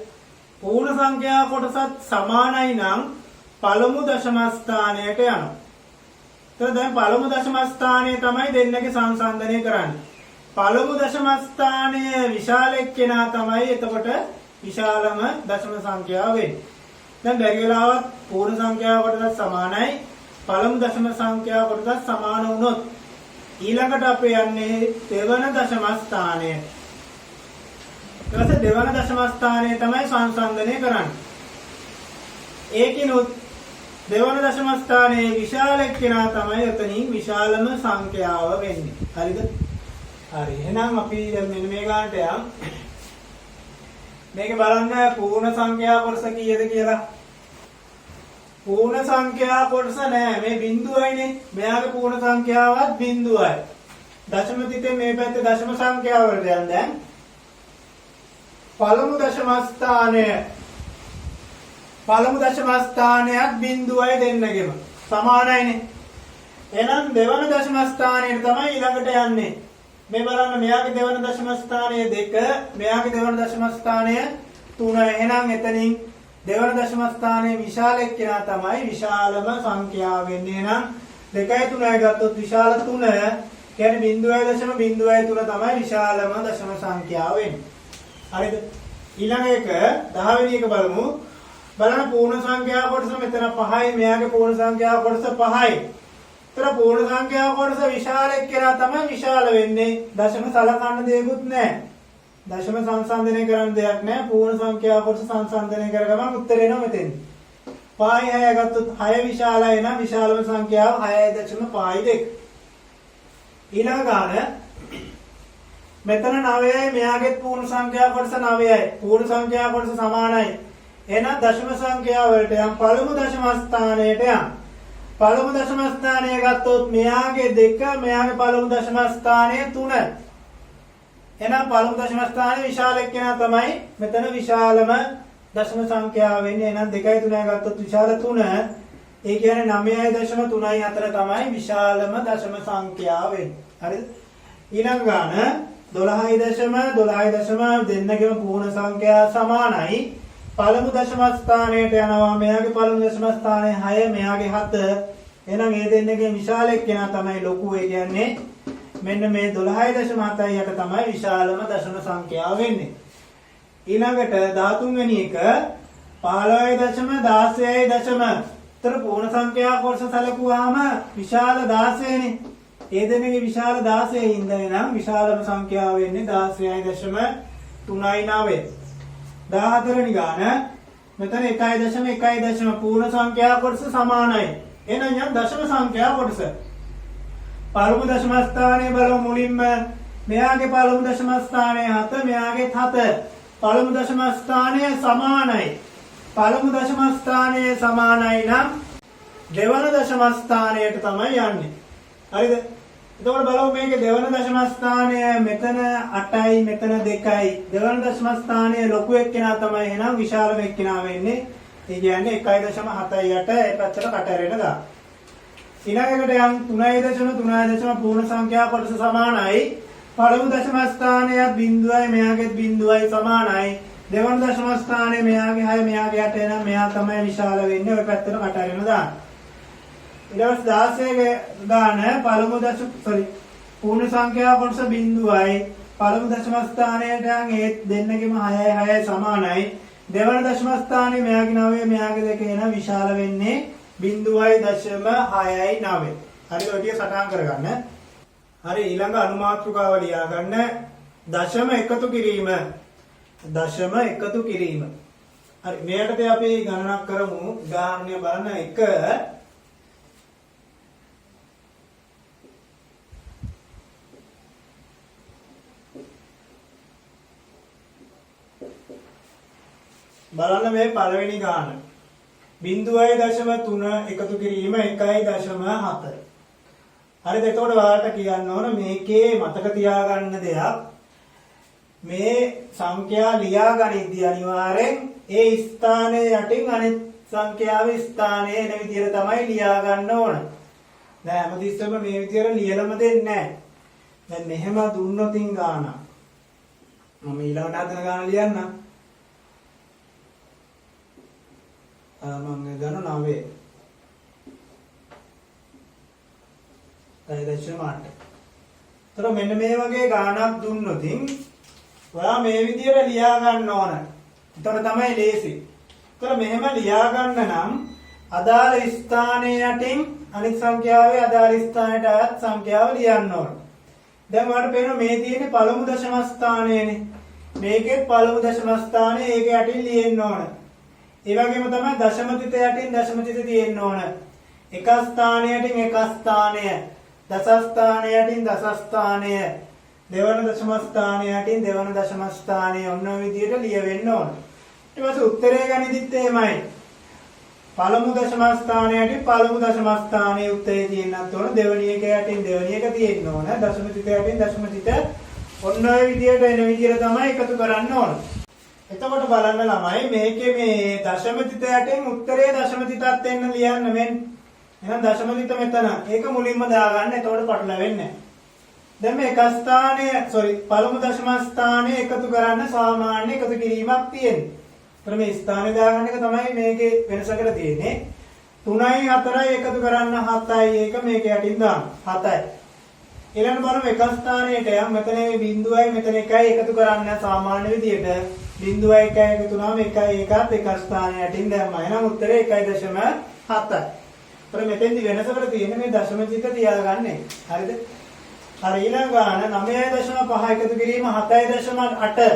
පූර්ණ සංඛ්‍යා කොටසත් සමානයි නම් පළමු දශම ස්ථානයට යනවා. එතකොට දැන් පළමු දශම ස්ථානය තමයි දෙන්නගේ සංසන්දනය කරන්නේ. පළමු දශම ස්ථානය විශාල එක්කෙනා තමයි එතකොට විශාලම දශම සංඛ්‍යාව වෙන්නේ. දැන් බැරි වෙලාවත් පූර්ණ සංඛ්‍යාව කොටසත් සමානයි. පළමු දශම සංඛ්‍යාව කොටසත් සමාන වුණොත් ඊළඟට අපි යන්නේ දෙවන දශම ස්ථානයට. ඊට පස්සේ දෙවන දශම ස්ථානය තමයි සංසන්දනය කරන්නේ. ඒකිනුත් දෙවන දශම ස්ථානයේ විශාල එක්කෙනා තමයි එතනින් විශාලම සංඛ්‍යාව වෙන්නේ. හරිද? හරි. එහෙනම් අපි දැන් මෙන්න මේ ගානට යමු. මේක බලන්න පූර්ණ සංඛ්‍යා කොටස කීයද කියලා. පූර්ණ සංඛ්‍යා කොටස නෑ මේ බිඳුවයිනේ. මෙයාගේ පූර්ණ සංඛ්‍යාවත් බිඳුවයි. දශම තිතේ මේ පැත්තේ දශම සංඛ්‍යාව වලට යන්න දැන්. පළමු දශම ස්ථානයත් බිඳුවයි දෙන්නගෙම සමානයිනේ. එහෙනම් දෙවන දශම ස්ථානයට තමයි ඊළඟට යන්නේ. මේ බලන්න මෙයාගේ දෙවන දශම ස්ථානය 2, මෙයාගේ දෙවන දශම ස්ථානය 3. එහෙනම් එතනින් දෙවන දශම ස්ථානයේ විශාල එක්කෙනා තමයි විශාලම සංඛ්‍යාව වෙන්නේ. එහෙනම් 2යි 3යි ගත්තොත් විශාල 3 කියන්නේ 0.03 තමයි විශාලම දශම සංඛ්‍යාව වෙන්නේ. හරිද? ඊළඟ එක 10 වෙනි එක බලමු. බලන්න පූර්ණ සංඛ්‍යා කොටස මෙතන 5යි මෙයාගේ පූර්ණ සංඛ්‍යා කොටස 5යි. ඒතර පූර්ණ සංඛ්‍යා කොටස විශාල එක්කෙනා තමයි විශාල වෙන්නේ. දශම සලකන්න දෙයක්වත් නැහැ. දශම සංසන්දනය කරන්න දෙයක් නැහැ. පූර්ණ සංඛ්‍යා කොටස සංසන්දනය කරගමන් උත්තර එනවා මෙතෙන්. 5යි 6යි ගත්තොත් 6 විශාලයි නම් විශාලම සංඛ්‍යාව 6.5. ඊළඟ ගාන මෙතන 9යි මෙයාගේ පූර්ණ සංඛ්‍යා කොටස 9යි. පූර්ණ සංඛ්‍යා කොටස සමානයි. එහෙනම් දශම සංඛ්‍යාව වලට යම් පළමු දශම ස්ථානයට යම්. පළමු දශම ස්ථානය ගත්තොත් මෙයාගේ 2 මෙයාගේ පළමු දශම ස්ථානය 3. එහෙනම් පළමු දශම ස්ථානයේ විශාල එක්කෙනා තමයි මෙතන විශාලම දශම සංඛ්‍යාව වෙන්නේ. එහෙනම් 2යි 3යි ගත්තොත් විශාල 3. ඒ කියන්නේ 9.3යි 4 තමයි විශාලම දශම සංඛ්‍යාව වෙන්නේ. හරිද? ඊළඟ ගාන 12.12 දෙන්නගේම පූර්ණ සංඛ්‍යා සමානයි. පළමු දශම ස්ථානයට යනවා. මෙයාගේ පළමු දශම ස්ථානය 6, මෙයාගේ 7. එහෙනම් මේ දෙන්නගේ විශාල එක්කෙනා තමයි ලොකු. ඒ කියන්නේ මෙන්න මේ 12.78 තමයි විශාලම දශම සංඛ්‍යාව වෙන්නේ. ඊළඟට 13 වෙනි එක 15.16. තර පූර්ණ සංඛ්‍යා කොටස සැලකුවාම විශාල 16නේ. ඒ දෙන්නගේ විශාල 16 ඉඳන් නම් විශාලම සංඛ්‍යාව වෙන්නේ 16.39. 14 වෙනි ගාන මෙතන 1.1 පූර්ණ සංඛ්‍යා කොටස සමානයි. එහෙනම් යම් දශම සංඛ්‍යා කොටස පළමු දශම ස්ථානයේ බලමු මුලින්ම මෙයාගේ පළමු දශම ස්ථානයේ 7 මෙයාගේ 7 පළමු දශම ස්ථානය සමානයි. පළමු දශම ස්ථානයේ සමානයි නම් දෙවන දශම ස්ථානයට තමයි යන්නේ. හරිද? එතකොට බලමු මේකේ දෙවන දශම ස්ථානය මෙතන 8යි මෙතන 2යි. දෙවන දශම ස්ථානයේ ලොකු එක්කෙනා තමයි එහෙනම් විශාලම එක්කෙනා වෙන්නේ. ඒ කියන්නේ 1.78 ඒ පැත්තට කටහැරෙන්න ගන්න. ඊළඟට යම් 3.3 පූර්ණ සංඛ්‍යා කොටස සමානයි. පළමු දශම ස්ථානයේ බිංදුවයි මෙයාගේ බිංදුවයි සමානයි. දෙවන දශම ස්ථානයේ මෙයාගේ 6 මෙයාගේ 8 එනම් මෙයා තමයි විශාල වෙන්නේ. ওই පැත්තට කටහැරෙන්න දාන්න. ඊට පස්සේ 16 ගාන පළමු පූර්ණ සංඛ්‍යා කොටස බිංදුවයි. පළමු දශම ස්ථානයට යන් ඒ දෙන්නගෙම 6යි 6යි සමානයි. දෙවන දශම ස්ථානයේ මෙයාගේ 9 මෙයාගේ 2 එනම් විශාල වෙන්නේ 0.6යි 9. හරි ඔය ටික සටහන් කරගන්න. හරි ඊළඟ අනුමාත්‍රිකාව ලියා ගන්න. දශම එකතු කිරීම. දශම එකතු කිරීම. හරි මෙයටදී අපි ගණනක් කරමු. උදාහරණයක් බලන්න 1 බලන්න මේ පළවෙනි ගාන 0.3 එකතු කිරීම 1.7. හරිද? එතකොට ඔයාලට කියන්න ඕන මේකේ මතක තියාගන්න දෙයක් මේ සංඛ්‍යා ලියා ගනිද්දී අනිවාර්යෙන් ඒ ස්ථානයේ යටින් අනිත් සංඛ්‍යාවේ ස්ථානයේ එන විදිහට තමයි ලියා ගන්න ඕන. දැන් හැමතිස්සෙම මේ විදිහට ලියලම දෙන්නේ නැහැ. දැන් මෙහෙම දුන්නොතින් ගාන මම ඊළඟට හදන ගාන ලියන්නම්. මම ගන්න 9. 9.8. තර මෙන්න මේ වගේ ගානක් දුන්නොතින් ඔයා මේ විදිහට ලියා ගන්න ඕන. එතකොට තමයි ලේසි. තර මෙහෙම ලියා ගන්න නම් අදාළ ස්ථානයේ යටින් අනිත් සංඛ්‍යාවේ අදාළ ස්ථානයට අයත් සංඛ්‍යාව ලියන්න ඕන. දැන් ඔයාලට පේනවා මේ තියෙන්නේ පළමු දශම ස්ථානයනේ. මේකේ පළමු දශම ස්ථානයේ ඒක යටින් ලියන්න ඕන. ඒ වගේම තමයි දශම තිත යටින් දශම තිත තියෙන්න ඕන. එක ස්ථානයකින් එක ස්ථානය, දස ස්ථානයකින් දස ස්ථානය, දෙවන දශම ස්ථානයකින් දෙවන දශම ස්ථානය ඔන්න ඔය විදිහට ලියවෙන්න ඕන. ඊට පස්සේ උත්තරේ ගණිතෙත් එහෙමයි. පළමු දශම ස්ථානයකින් පළමු දශම ස්ථානයේ උත්තරේ තියෙන්නත් ඕන. දෙවෙනි එක යටින් දෙවෙනි එක තියෙන්න ඕන. දශම තිත යටින් දශම තිත ඔන්න ඔය විදිහට එන විදිහට තමයි එකතු කරන්න ඕන. එතකොට බලන්න ළමයි මේකේ මේ දශම තිත යටින් උත්තරේ දශම තිතත් එන්න ලියන්න මෙන්න. එහෙනම් දශම තිත මෙතන. ඒක මුලින්ම දාගන්න. එතකොට පටලවෙන්නේ නැහැ. දැන් මේ එක ස්ථානයේ පළමු දශම ස්ථානයේ එකතු කරන්න සාමාන්‍ය එකතු කිරීමක් තියෙනවා. ඒතර මේ ස්ථානේ දාගන්න එක තමයි මේකේ වෙනසකට තියෙන්නේ. 3යි 4යි එකතු කරන්න 7යි. ඒක මේක යටින් දාන්න 7යි. ඊළඟ බලමු එක ස්ථානයට යම් මෙතන බිංදුවයි මෙතන එකයි එකතු කරන්න සාමාන්‍ය විදියට 0.1 එකතු වුණාම 1යි එකත් එක ස්ථානයට යටින් දැම්මා. එහෙනම් උත්තරේ 1.7යි. ඒතර මෙතෙන්දි වෙනසකට තියෙන්නේ මේ දශම චිත්ත තියාගන්නේ. හරිද? හරි ඊළඟ ගාන 9.5 එකතු කිරීම 7.8.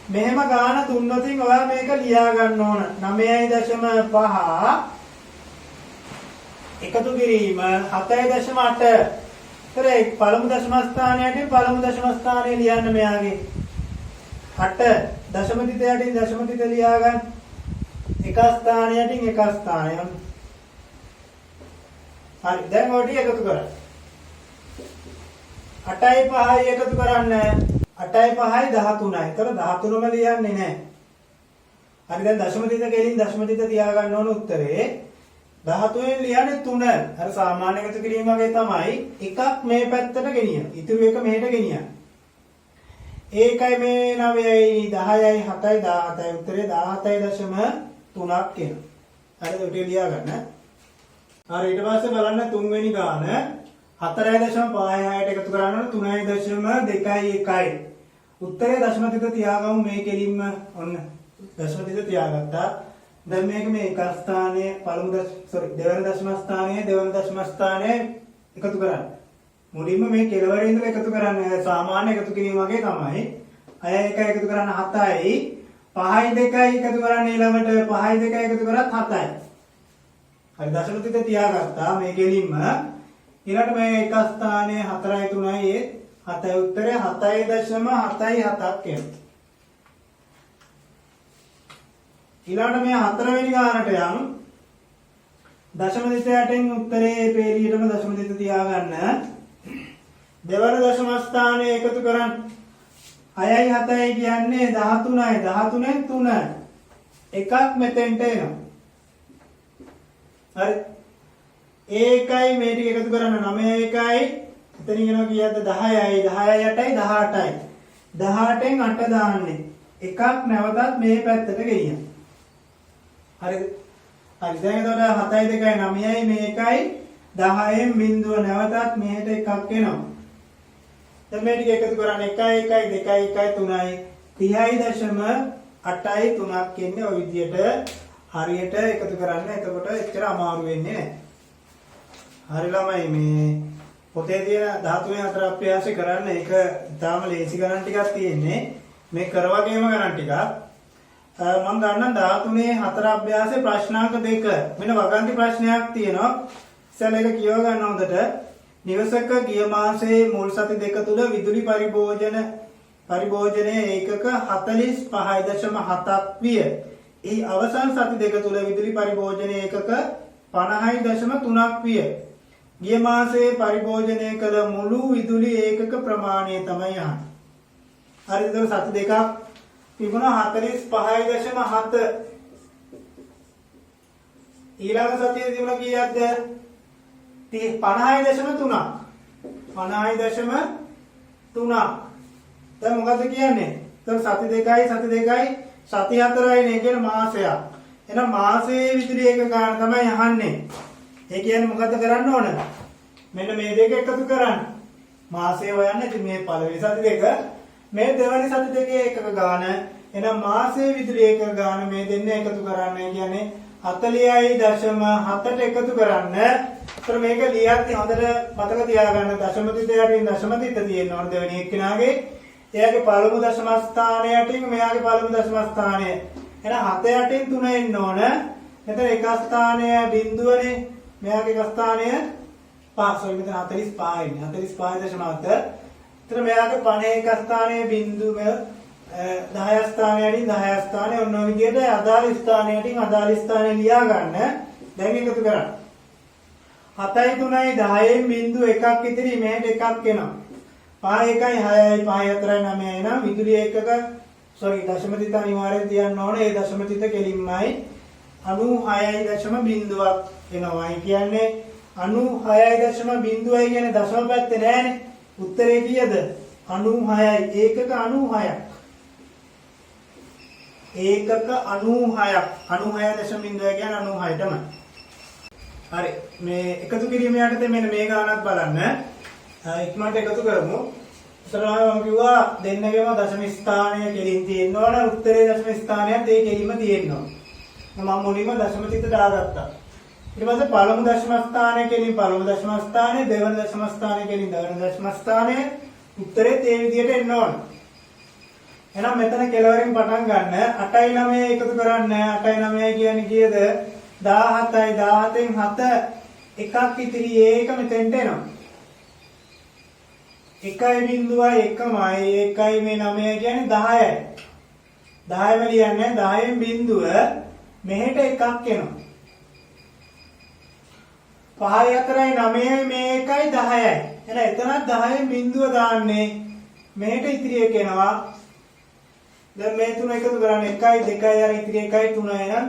මෙහෙම ගාන දුන්නොතින් ඔයා මේක ලියා ගන්න ඕන. 9.5 එකතු කිරීම 7.8. ඒතරේ පළමු දශම ස්ථානයකින් පළමු දශම ස්ථානය ලියන්න මෙයාගේ 8 දශම තිත යටින් දශම තිත ලියා ගන්න. එක ස්ථානයකින් එක ස්ථානය. හරි දැන් ඔය ටික එකතු කරන්න. 8යි 5යි එකතු කරන්න. 8යි 5යි 13යි. ඒතර 13ම ලියන්නේ නැහැ. හරි දැන් දශම තිත කෙලින් දශම තිත තියා ගන්න ඕන උත්තරේ 13න් ලියන්නේ 3. අර සාමාන්‍ය එකතු කිරීම වගේ තමයි. එකක් මේ පැත්තට ගෙනියන. ඉතුරු එක මෙහෙට ගෙනියන. ඒකයි මේ 9යි 10යි 7යි 17යි උත්තරේ 17.3ක් එනවා. හරිද? ඔය ටික ලියා ගන්න. හරි ඊට පස්සේ බලන්න තුන්වෙනි ගාන 4.5ට එකතු කරන්න 3.2යි. උත්තරේ දශම තිත තියාගමු මේ කෙලින්ම ඔන්න දශම තිත තියාගත්තා. දැන් මේක මේ එක ස්ථානයේ දෙවන දශම ස්ථානයේ දෙවන දශම ස්ථානයේ එකතු කරන්න. මුලින්ම මේ කෙලවරේ ඉඳලා එකතු කරන්න. සාමාන්‍ය එකතු කිරීම වගේ තමයි. 6යි 1යි එකතු කරන්න 7යි. 5යි 2යි එකතු කරන්න ඊළඟට 5යි 2යි එකතු කරත් 7යි. හරි දශම තිත තියාගත්තා මේ කෙලින්ම. ඊළඟට මේ එක ස්ථානයේ 4යි 3යි 7යි උත්තරේ 7.77ක් එනවා. ඊළඟට මේ 4 වෙනි ගානට යමු. දශම දිශයටෙන් උත්තරේ පේලියටම දශම දිශ තියාගන්න. දෙවන දශම ස්ථානයේ එකතු කරන්න. 6යි 7යි කියන්නේ 13යි 13න් 3. එකක් මෙතෙන්ට එනවා. හරි. ඒකයි මේ ටික එකතු කරන්න 9යි 1යි එතනින් එනවා කීයද 10යි 10යි 8යි 18යි 18න් 8 දාන්නේ එකක් නැවතත් මේ පැත්තට ගෙනියන්න. හරිද? හරි දැන් එතකොට 7යි 2යි 9යි මේකයි 10න් බිඳුව නැවතත් මෙහෙට එකක් එනවා. දැන් මේ ටික එකතු කරන්න 1යි 1යි 2යි 1යි 3යි 30.8යි 3ක් එන්නේ ඔය විදියට හරියට එකතු කරන්න. එතකොට එච්චර අමාරු වෙන්නේ නැහැ. හරි ළමයි මේ පොතේ තියෙන 13 4 අභ්‍යාසය කරන්න ඒක තාම ලේසි ගණන් ටිකක් තියෙන්නේ. මේ කරවගේම ගණන් ටිකක්. මම ගන්නම් 13 4 අභ්‍යාසයේ ප්‍රශ්නාංක 2. මෙන්න වගන්ති ප්‍රශ්නයක් තියෙනවා. ඉතින් ඒක කියව ගන්න හොඳට. නිවසක ගිය මාසයේ මුල් සති දෙක තුල විදුලි පරිභෝජනයේ ඒකක 45.7ක් විය. ඒ අවසන් සති දෙක තුල විදුලි පරිභෝජනයේ ඒකක 50.3ක් විය. ගිය මාසයේ පරිභෝජනය කළ මුළු විදුලි ඒකක ප්‍රමාණය තමයි අහන්නේ. හරිද? ඒක සති දෙකක් තිබුණා 45.7. ඊළඟ සතියේ තිබුණා කීයක්ද? 50.3. 50.3. දැන් මොකද කියන්නේ? ඒක සති දෙකයි සති 4යි නේ කියන මාසයක්. එහෙනම් මාසයේ විදුලි ඒකක ගන්න තමයි අහන්නේ. ඒ කියන්නේ මොකද්ද කරන්න ඕන? මෙන්න මේ දෙක එකතු කරන්න. මාසය හොයන්න. ඉතින් මේ පළවෙනි සති දෙක මේ දෙවෙනි සති දෙකේ එකක ගාන. එහෙනම් මාසයේ විදුලි ඒකක ගාන මේ දෙන්න එකතු කරන්න. ඒ කියන්නේ 40.7ට එකතු කරන්න. ඒතර මේක ලියද්දි හොඳට මතක තියාගන්න දශම තිතයටින් දශම තිත තියෙන්න ඕන දෙවෙනි එක්කෙනාගේ. එයාගේ පළමු දශම ස්ථානයටින් මෙයාගේ පළමු දශම ස්ථානය. එහෙනම් 7 යටින් 3 එන්න ඕන. මෙතන එක ස්ථානය බිඳුවනේ. මෙයාගේ එක ස්ථානය 5. මෙතන 45 ඉන්නේ. 45.7. එතන මෙයාගේ 51 ස්ථානයේ බිඳුව 10 ස්ථානයකින් 10 ස්ථානය ඔන්න ඔය විදිහට අදාළ ස්ථානයකින් අදාළ ස්ථානය ලියා ගන්න. දැන් එකතු කරන්න. 7යි 3යි 10න් බිඳුව එකක් ඉතිරි මෙහෙට එකක් එනවා. 5 1යි 6යි 5 4යි 9යි නම් විදුලි ඒකක දශම තිත අනිවාර්යෙන් තියන්න ඕනේ. ඒ දශම තිත කෙලින්මයි 96.0ක් එනවායි කියන්නේ 96.0යි කියන්නේ දශම පැත්තේ නෑනේ. උත්තරේ කීයද? 96යි. ඒකක 96ක්. ඒකක 96ක්. 96.0 කියන්නේ 96 තමයි. හරි. මේ එකතු කිරීම යටතේ මෙන්න මේ ගානක් බලන්න. ඉක්මනට එකතු කරමු. ඉතලම මම කිව්වා දෙන්නගේම දශම ස්ථානය කෙලින් තියෙන්න ඕන. උත්තරේ දශම ස්ථානයත් ඒ කෙලින්ම තියෙන්න ඕන. මම මුලින්ම දශම තිත දාගත්තා. ඊට පස්සේ පළමු දශම ස්ථානය කෙලින් පළමු දශම ස්ථානය, දෙවන දශම ස්ථානය කෙලින් දෙවන දශම ස්ථානය. උත්තරේ ඒ විදිහට එන්න ඕන. එහෙනම් මෙතන කෙලවරින් පටන් ගන්න. 8යි 9යි එකතු කරන්න. 8යි 9යි කියන්නේ කීයද? 17යි 17න් 7 එකක් ඉතිරි ඒක මෙතෙන්ට එනවා. 1.1යි 1යි මේ 9යි කියන්නේ 10යි. 10ම ලියන්නේ 10න් බිඳුව මෙහෙට එකක් එනවා. 5යි 4යි 9යි මේ 1යි 10යි. එහෙනම් එතනත් 10න් බිඳුව දාන්නේ මෙහෙට ඉතිරි එක එනවා. දැන් මේ තුන එකතු කරන්න 1යි 2යි අර ඉතිරි 1යි 3යි නම්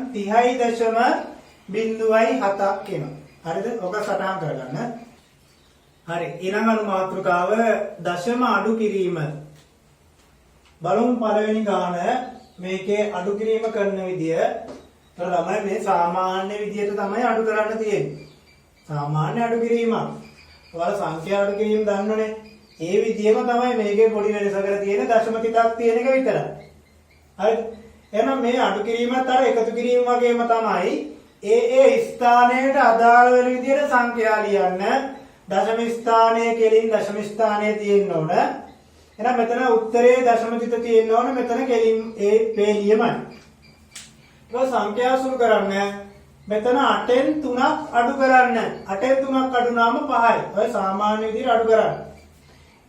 30.7ක් එනවා. හරිද? ඔක සටහන් කරගන්න. හරි. ඊළඟ අනුමාත්‍රකාව දශම අඩු කිරීම. බලමු පළවෙනි ගාන මේකේ අඩු කිරීම කරන විදිය. ඒතර ළමයි මේ සාමාන්‍ය විදියට තමයි අඩු කරන්න තියෙන්නේ. සාමාන්‍ය අඩු කිරීම. ඔයාලා සංඛ්‍යා අඩු කිරීම දන්නවනේ. ඒ විදියම තමයි මේකේ පොඩි වෙනසකට තියෙන දශම තිතක් තියෙන එක විතරයි. හරිද? එහෙනම් මේ අඩු කිරීමත් අර එකතු කිරීම වගේම තමයි ඒ ස්ථානයට අදාළ වෙන විදියට සංඛ්‍යා ලියන්න. දශම ස්ථානයේ කෙලින් දශම ස්ථානයේ තියෙන්න ඕන. එහෙනම් මෙතන උත්තරේ දශම තිත තියෙන්න ඕන. මෙතන කෙලින් ඒ පේලියමයි. ඊට සංඛ්‍යා සුළු කරන්න. මෙතන 8න් 3ක් අඩු කරන්න. 8න් 3ක් අඩු වුණාම 5යි. ඔය සාමාන්‍ය විදිහට අඩු කරන්න.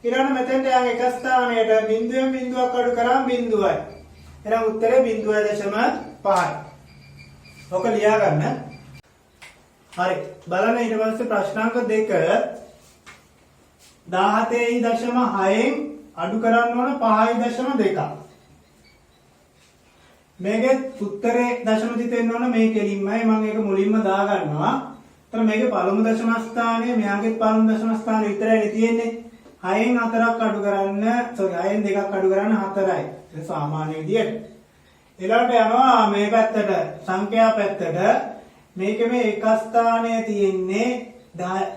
ඊළඟ මෙතෙන්ට යන එක ස්ථානයට බිඳුවෙන් බිඳුවක් අඩු කරාම බිඳුවයි. එහෙනම් උත්තරේ 0.5යි. ඔක ලියා ගන්න. හරි. බලන්න ඊට පස්සේ ප්‍රශ්නාංක 2 17.6න් අඩු කරන්න ඕන 5.2. මේකේ උත්තරේ දශම තිත එන්න ඕන මේ කෙලින්මයි මම ඒක මුලින්ම දා ගන්නවා. එතන මේකේ පළමු දශම ස්ථානයේ මෙයාගේ පළමු දශම ස්ථානෙ විතරයි තියෙන්නේ. 6න් 4ක් අඩු කරන්න 6න් 2ක් අඩු කරන්න 4යි. ඒක සාමාන්‍ය විදියට. ඊළඟට යනවා මේ පැත්තට සංඛ්‍යා පැත්තට. මේකේ මේ එක ස්ථානයේ තියෙන්නේ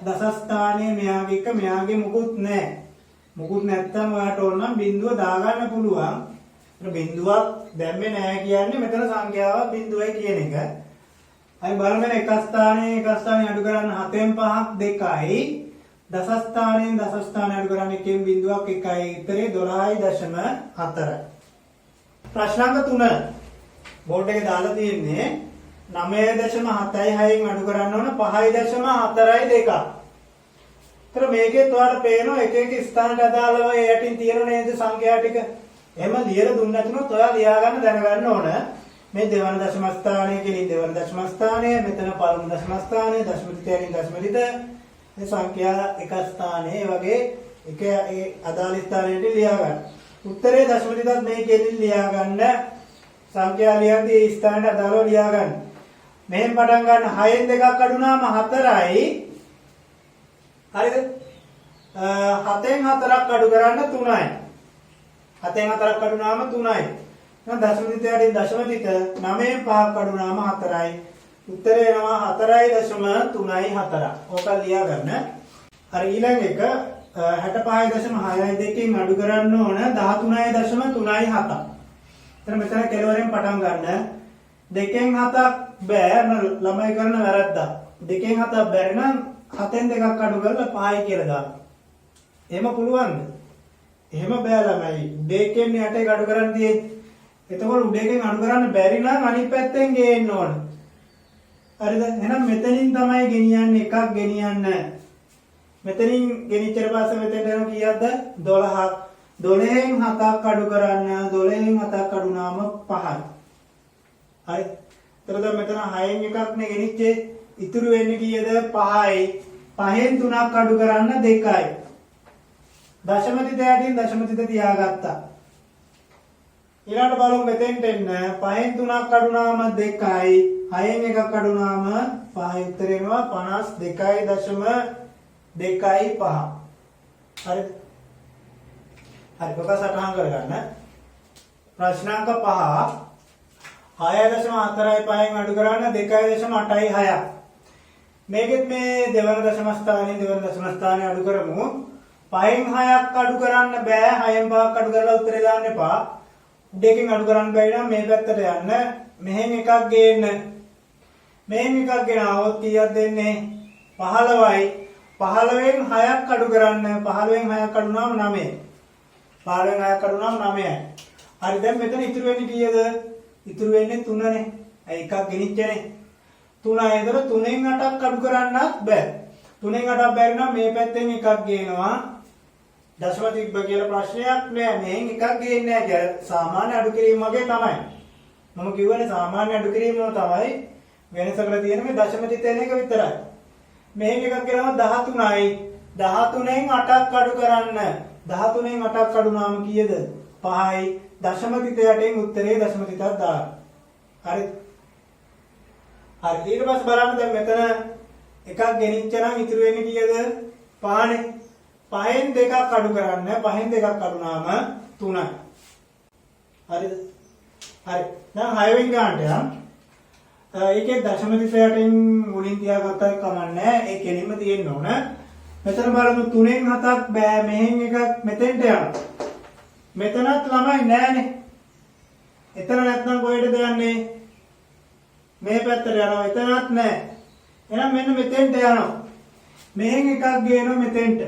දස ස්ථානයේ මෙයාගේ එක මෙයාගේ මුකුත් නැහැ. මුකුත් නැත්තම් ඔයාට ඕන නම් බිඳුව දාගන්න පුළුවන්. බිඳුවක් දැම්මේ නැහැ කියන්නේ මෙතන සංඛ්‍යාවක් බිඳුවයි කියන එක. අයි බලන්න එක ස්ථානයේ අඩු කරන්න 7න් 5ක් 2යි. දස ස්ථානයෙන් දස ස්ථානය අඩු කරන්න එකෙන් බිඳුවක් 1යි. උත්තරේ 12.4යි. ප්‍රශ්නාංක 3 බෝඩ් එකේ දාලා තියෙන්නේ 9.76න් අඩු කරන්න ඕන 5.4යි 2ක්. ඒතර මේකෙත් ඔයාලට පේනවා එක එක ස්ථානට අදාළව යටින් තියෙන නේද සංඛ්‍යා ටික. එහෙම ලියලා දුන්න නැතුනොත් ඔයා ලියා ගන්න දැනගන්න ඕන. මේ දෙවන දශම ස්ථානය කියන දෙවන දශම ස්ථානය, මෙතන පළමු දශම ස්ථානය, දශම තිතයන් දශම තිත, මේ සංඛ්‍යා එක ස්ථානයේ වගේ එක ඒ අදාළ ස්ථානයට ලියා ගන්න. උත්තරේ දශම තිතත් මේ කෙලින් ලියා ගන්න. සංඛ්‍යා ලියද්දී ඒ ස්ථානයට අදාළව ලියා ගන්න. මෙහෙන් පටන් ගන්න 6න් 2ක් අඩු වුණාම 4යි. හරිද? 7න් 4ක් අඩු කරන්න 3යි. 7න් 4ක් අඩු වුණාම 3යි. එහෙනම් දශම තිතයටින් දශම තිත 9න් 5ක් අඩු වුණාම 4යි. උත්තරේ එනවා 4.3යි 4. ඕක ලියා ගන්න. හරි ඊළඟ එක 65.6යි 2කින් අඩු කරන්න ඕන 13.3යි 7. එතන මෙතන කෙලවරෙන් පටන් ගන්න. 2න් 7ක් බෑ ළමයි කරන වැරද්දක්. 2න් 7ක් බැරි නම් 7න් 2ක් අඩු කරලා 5යි කියලා දාන්න. එහෙම පුළුවන්ද? එහෙම බෑ ළමයි. 2කින් 8 අඩු කරන් තියෙන්නේ. එතකොට උඩේකින් අඩු කරන්න බැරි නම් අනිත් පැත්තෙන් ගේන්න ඕන. හරිද? එහෙනම් මෙතනින් තමයි ගෙනියන්නේ එකක් ගෙනියන්න. මෙතනින් ගෙනිච්චට පස්සේ මෙතෙන්ට යන කීයක්ද? 12ක්. 12න් 7ක් අඩු කරන්න 12න් 7ක් අඩු වුණාම 5යි. හරි. එතකොට මෙතන 6න් එකක් නේ ගෙනිච්චේ. ඉතුරු වෙන්නේ කීයද? 5යි. 5න් 3ක් අඩු කරන්න 2යි. දශම තිතයටින් දශම තිත තියාගත්තා. ඊළඟට බලමු මෙතෙන්ට එන්න 5න් 3ක් අඩු වුණාම 2යි 6න් එකක් අඩු වුණාම 5යි උත්තරේ එනවා 52.2යි 5. හරිද? හරි ඔක සටහන් කරගන්න. ප්‍රශ්නාංක 5 6.4යි 5න් අඩු කරන්න 2.8යි 6ක්. මේකෙත් මේ දෙවන දශම ස්ථානයේ දෙවන දශම ස්ථානයේ අඩු කරමු. 5න් 6ක් අඩු කරන්න බෑ 6න් 5ක් අඩු කරලා උත්තරේ දාන්න එපා. දෙකෙන් අඩු කරන්න බැරි නම් මේ පැත්තට යන්න. මෙහෙන් එකක් ගේන්න. මෙහෙන් එකක් ගෙනාවොත් කීයක් දෙන්නේ? 15යි. 15න් 6ක් අඩු කරන්න. 15න් 6ක් අඩු වුණාම 9යි. 15න් 6ක් අඩු වුණාම 9යි. හරි දැන් මෙතන ඉතුරු වෙන්නේ කීයද? ඉතුරු වෙන්නේ 3නේ. අය එකක් ගෙනිච්චනේ. 3යි. ඒතර 3න් 8ක් අඩු කරන්නත් බෑ. 3න් 8ක් බැරි නම් මේ පැත්තෙන් එකක් ගේනවා. දශම තිබ්බ කියලා ප්‍රශ්නයක් නෑ. මෙහෙන් එකක් ගේන්නේ නෑ කියලා. සාමාන්‍ය අඩු කිරීම වගේ තමයි. මම කියවනේ සාමාන්‍ය අඩු කිරීම තමයි වෙනස කරලා තියෙන මේ දශම තිතෙන එක විතරයි. මෙහෙන් එකක් ගෙනම 13යි. 13න් 8ක් අඩු කරන්න. 13න් 8ක් අඩු වුණාම කීයද? 5යි. දශම තිත යටින් උත්තරේ දශම තිතක් දාන්න. හරි. හරි ඊට පස්සේ බලන්න දැන් මෙතන එකක් ගෙනිච්ච නම් ඉතුරු වෙන්නේ කීයද? 5නේ. 5න් 2ක් අඩු කරන්න 5න් 2ක් අඩු වුණාම 3යි. හරිද? හරි. දැන් 6 වෙනි ගානට යන්න. ඒකේ දශම තිතයටින් මුලින් තියාගත්තත් කමන්නේ. ඒ කෙලින්ම තියෙන්න ඕන. මෙතන බලමු 3න් 7ක් බෑ. මෙහෙන් එකක් මෙතෙන්ට යනවා. මෙතනත් ළමයි නෑනේ. එතන නැත්නම් කොහෙටද යන්නේ? මේ පැත්තට යනවා. එතනත් නෑ. එහෙනම් මෙන්න මෙතෙන්ට යනවා. මෙහෙන් එකක් ගේනවා මෙතෙන්ට.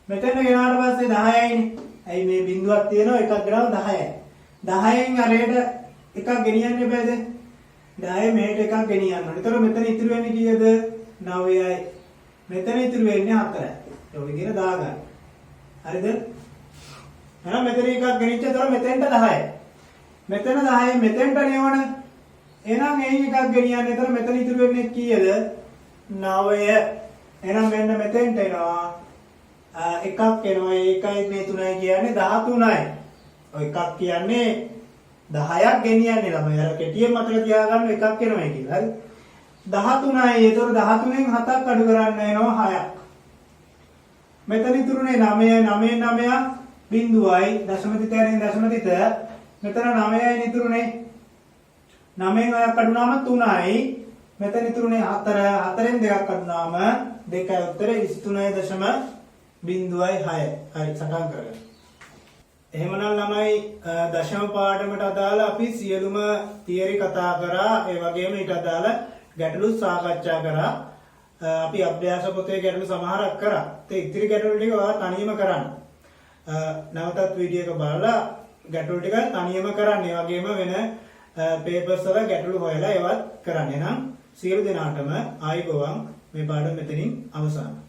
මෙතන ගෙනාට පස්සේ 10යිනේ. ඇයි මේ බිඳුවක් තියෙනවා එකක් ගෙනාව 10යි. 10න් අරේට එකක් ගෙනියන්න බෑද? 10 මෙහෙට එකක් ගෙනියන්න ඕනේ. ඒතර මෙතන ඉතුරු වෙන්නේ කීයද? 9යි. මෙතන ඉතුරු වෙන්නේ 4යි. ඒ විදිහට දාගන්න. හරිද? එහෙනම් මෙතන එකක් ගෙනිච්ච ඒතර මෙතෙන්ට 10යි. මෙතන 10යි මෙතෙන්ට නෙවන. එහෙනම් එයින් එකක් ගෙනියන්න. ඒතර මෙතන ඉතුරු වෙන්නේ කීයද? 9ය. එහෙනම් මෙන්න මෙතෙන්ට එනවා. එකක් එනවා. ඒකයි මේ 3යි කියන්නේ 13යි. ඔය එකක් කියන්නේ 10ක් ගෙනියන්නේ ළමයි. අර කෙටියෙන් මතක තියාගන්න එකක් එනවයි කියලා. හරි. 13යි. ඒතකොට 13න් 7ක් අඩු කරන්න එනවා 6ක්. මෙතන ඉතුරුනේ 9යි 9න් 9ක් බිඳුවයි දශමතිතයෙන් දශමතිත. මෙතන 9යි ඉතුරුනේ. 9න් 6ක් අඩු වුණාම 3යි. මෙතන ඉතුරුනේ 4. 4න් 2ක් අඩු වුණාම 2යි. උත්තරේ 23.06. හරි සටහන් කරගන්න. එහෙමනම් ළමයි දශම පාඩමට අදාළ අපි සියලුම තියරි කතා කරා. ඒ වගේම ඊට අදාළ ගැටලු සාකච්ඡා කරා. අපි අභ්‍යාස පොතේ ගැටලු සමහරක් කරා. ඒ ඉතිරි ගැටලු ටික ඔයා තනියම කරන්න. නැවතත් වීඩියෝ එක බලලා ගැටලු ටික තනියම කරන්න. ඒ වගේම වෙන පේපර්ස් වල ගැටලු හොයලා ඒවත් කරන්න. එහෙනම් සියලු දෙනාටම ආයුබෝවන්. මේ පාඩම මෙතනින් අවසන්.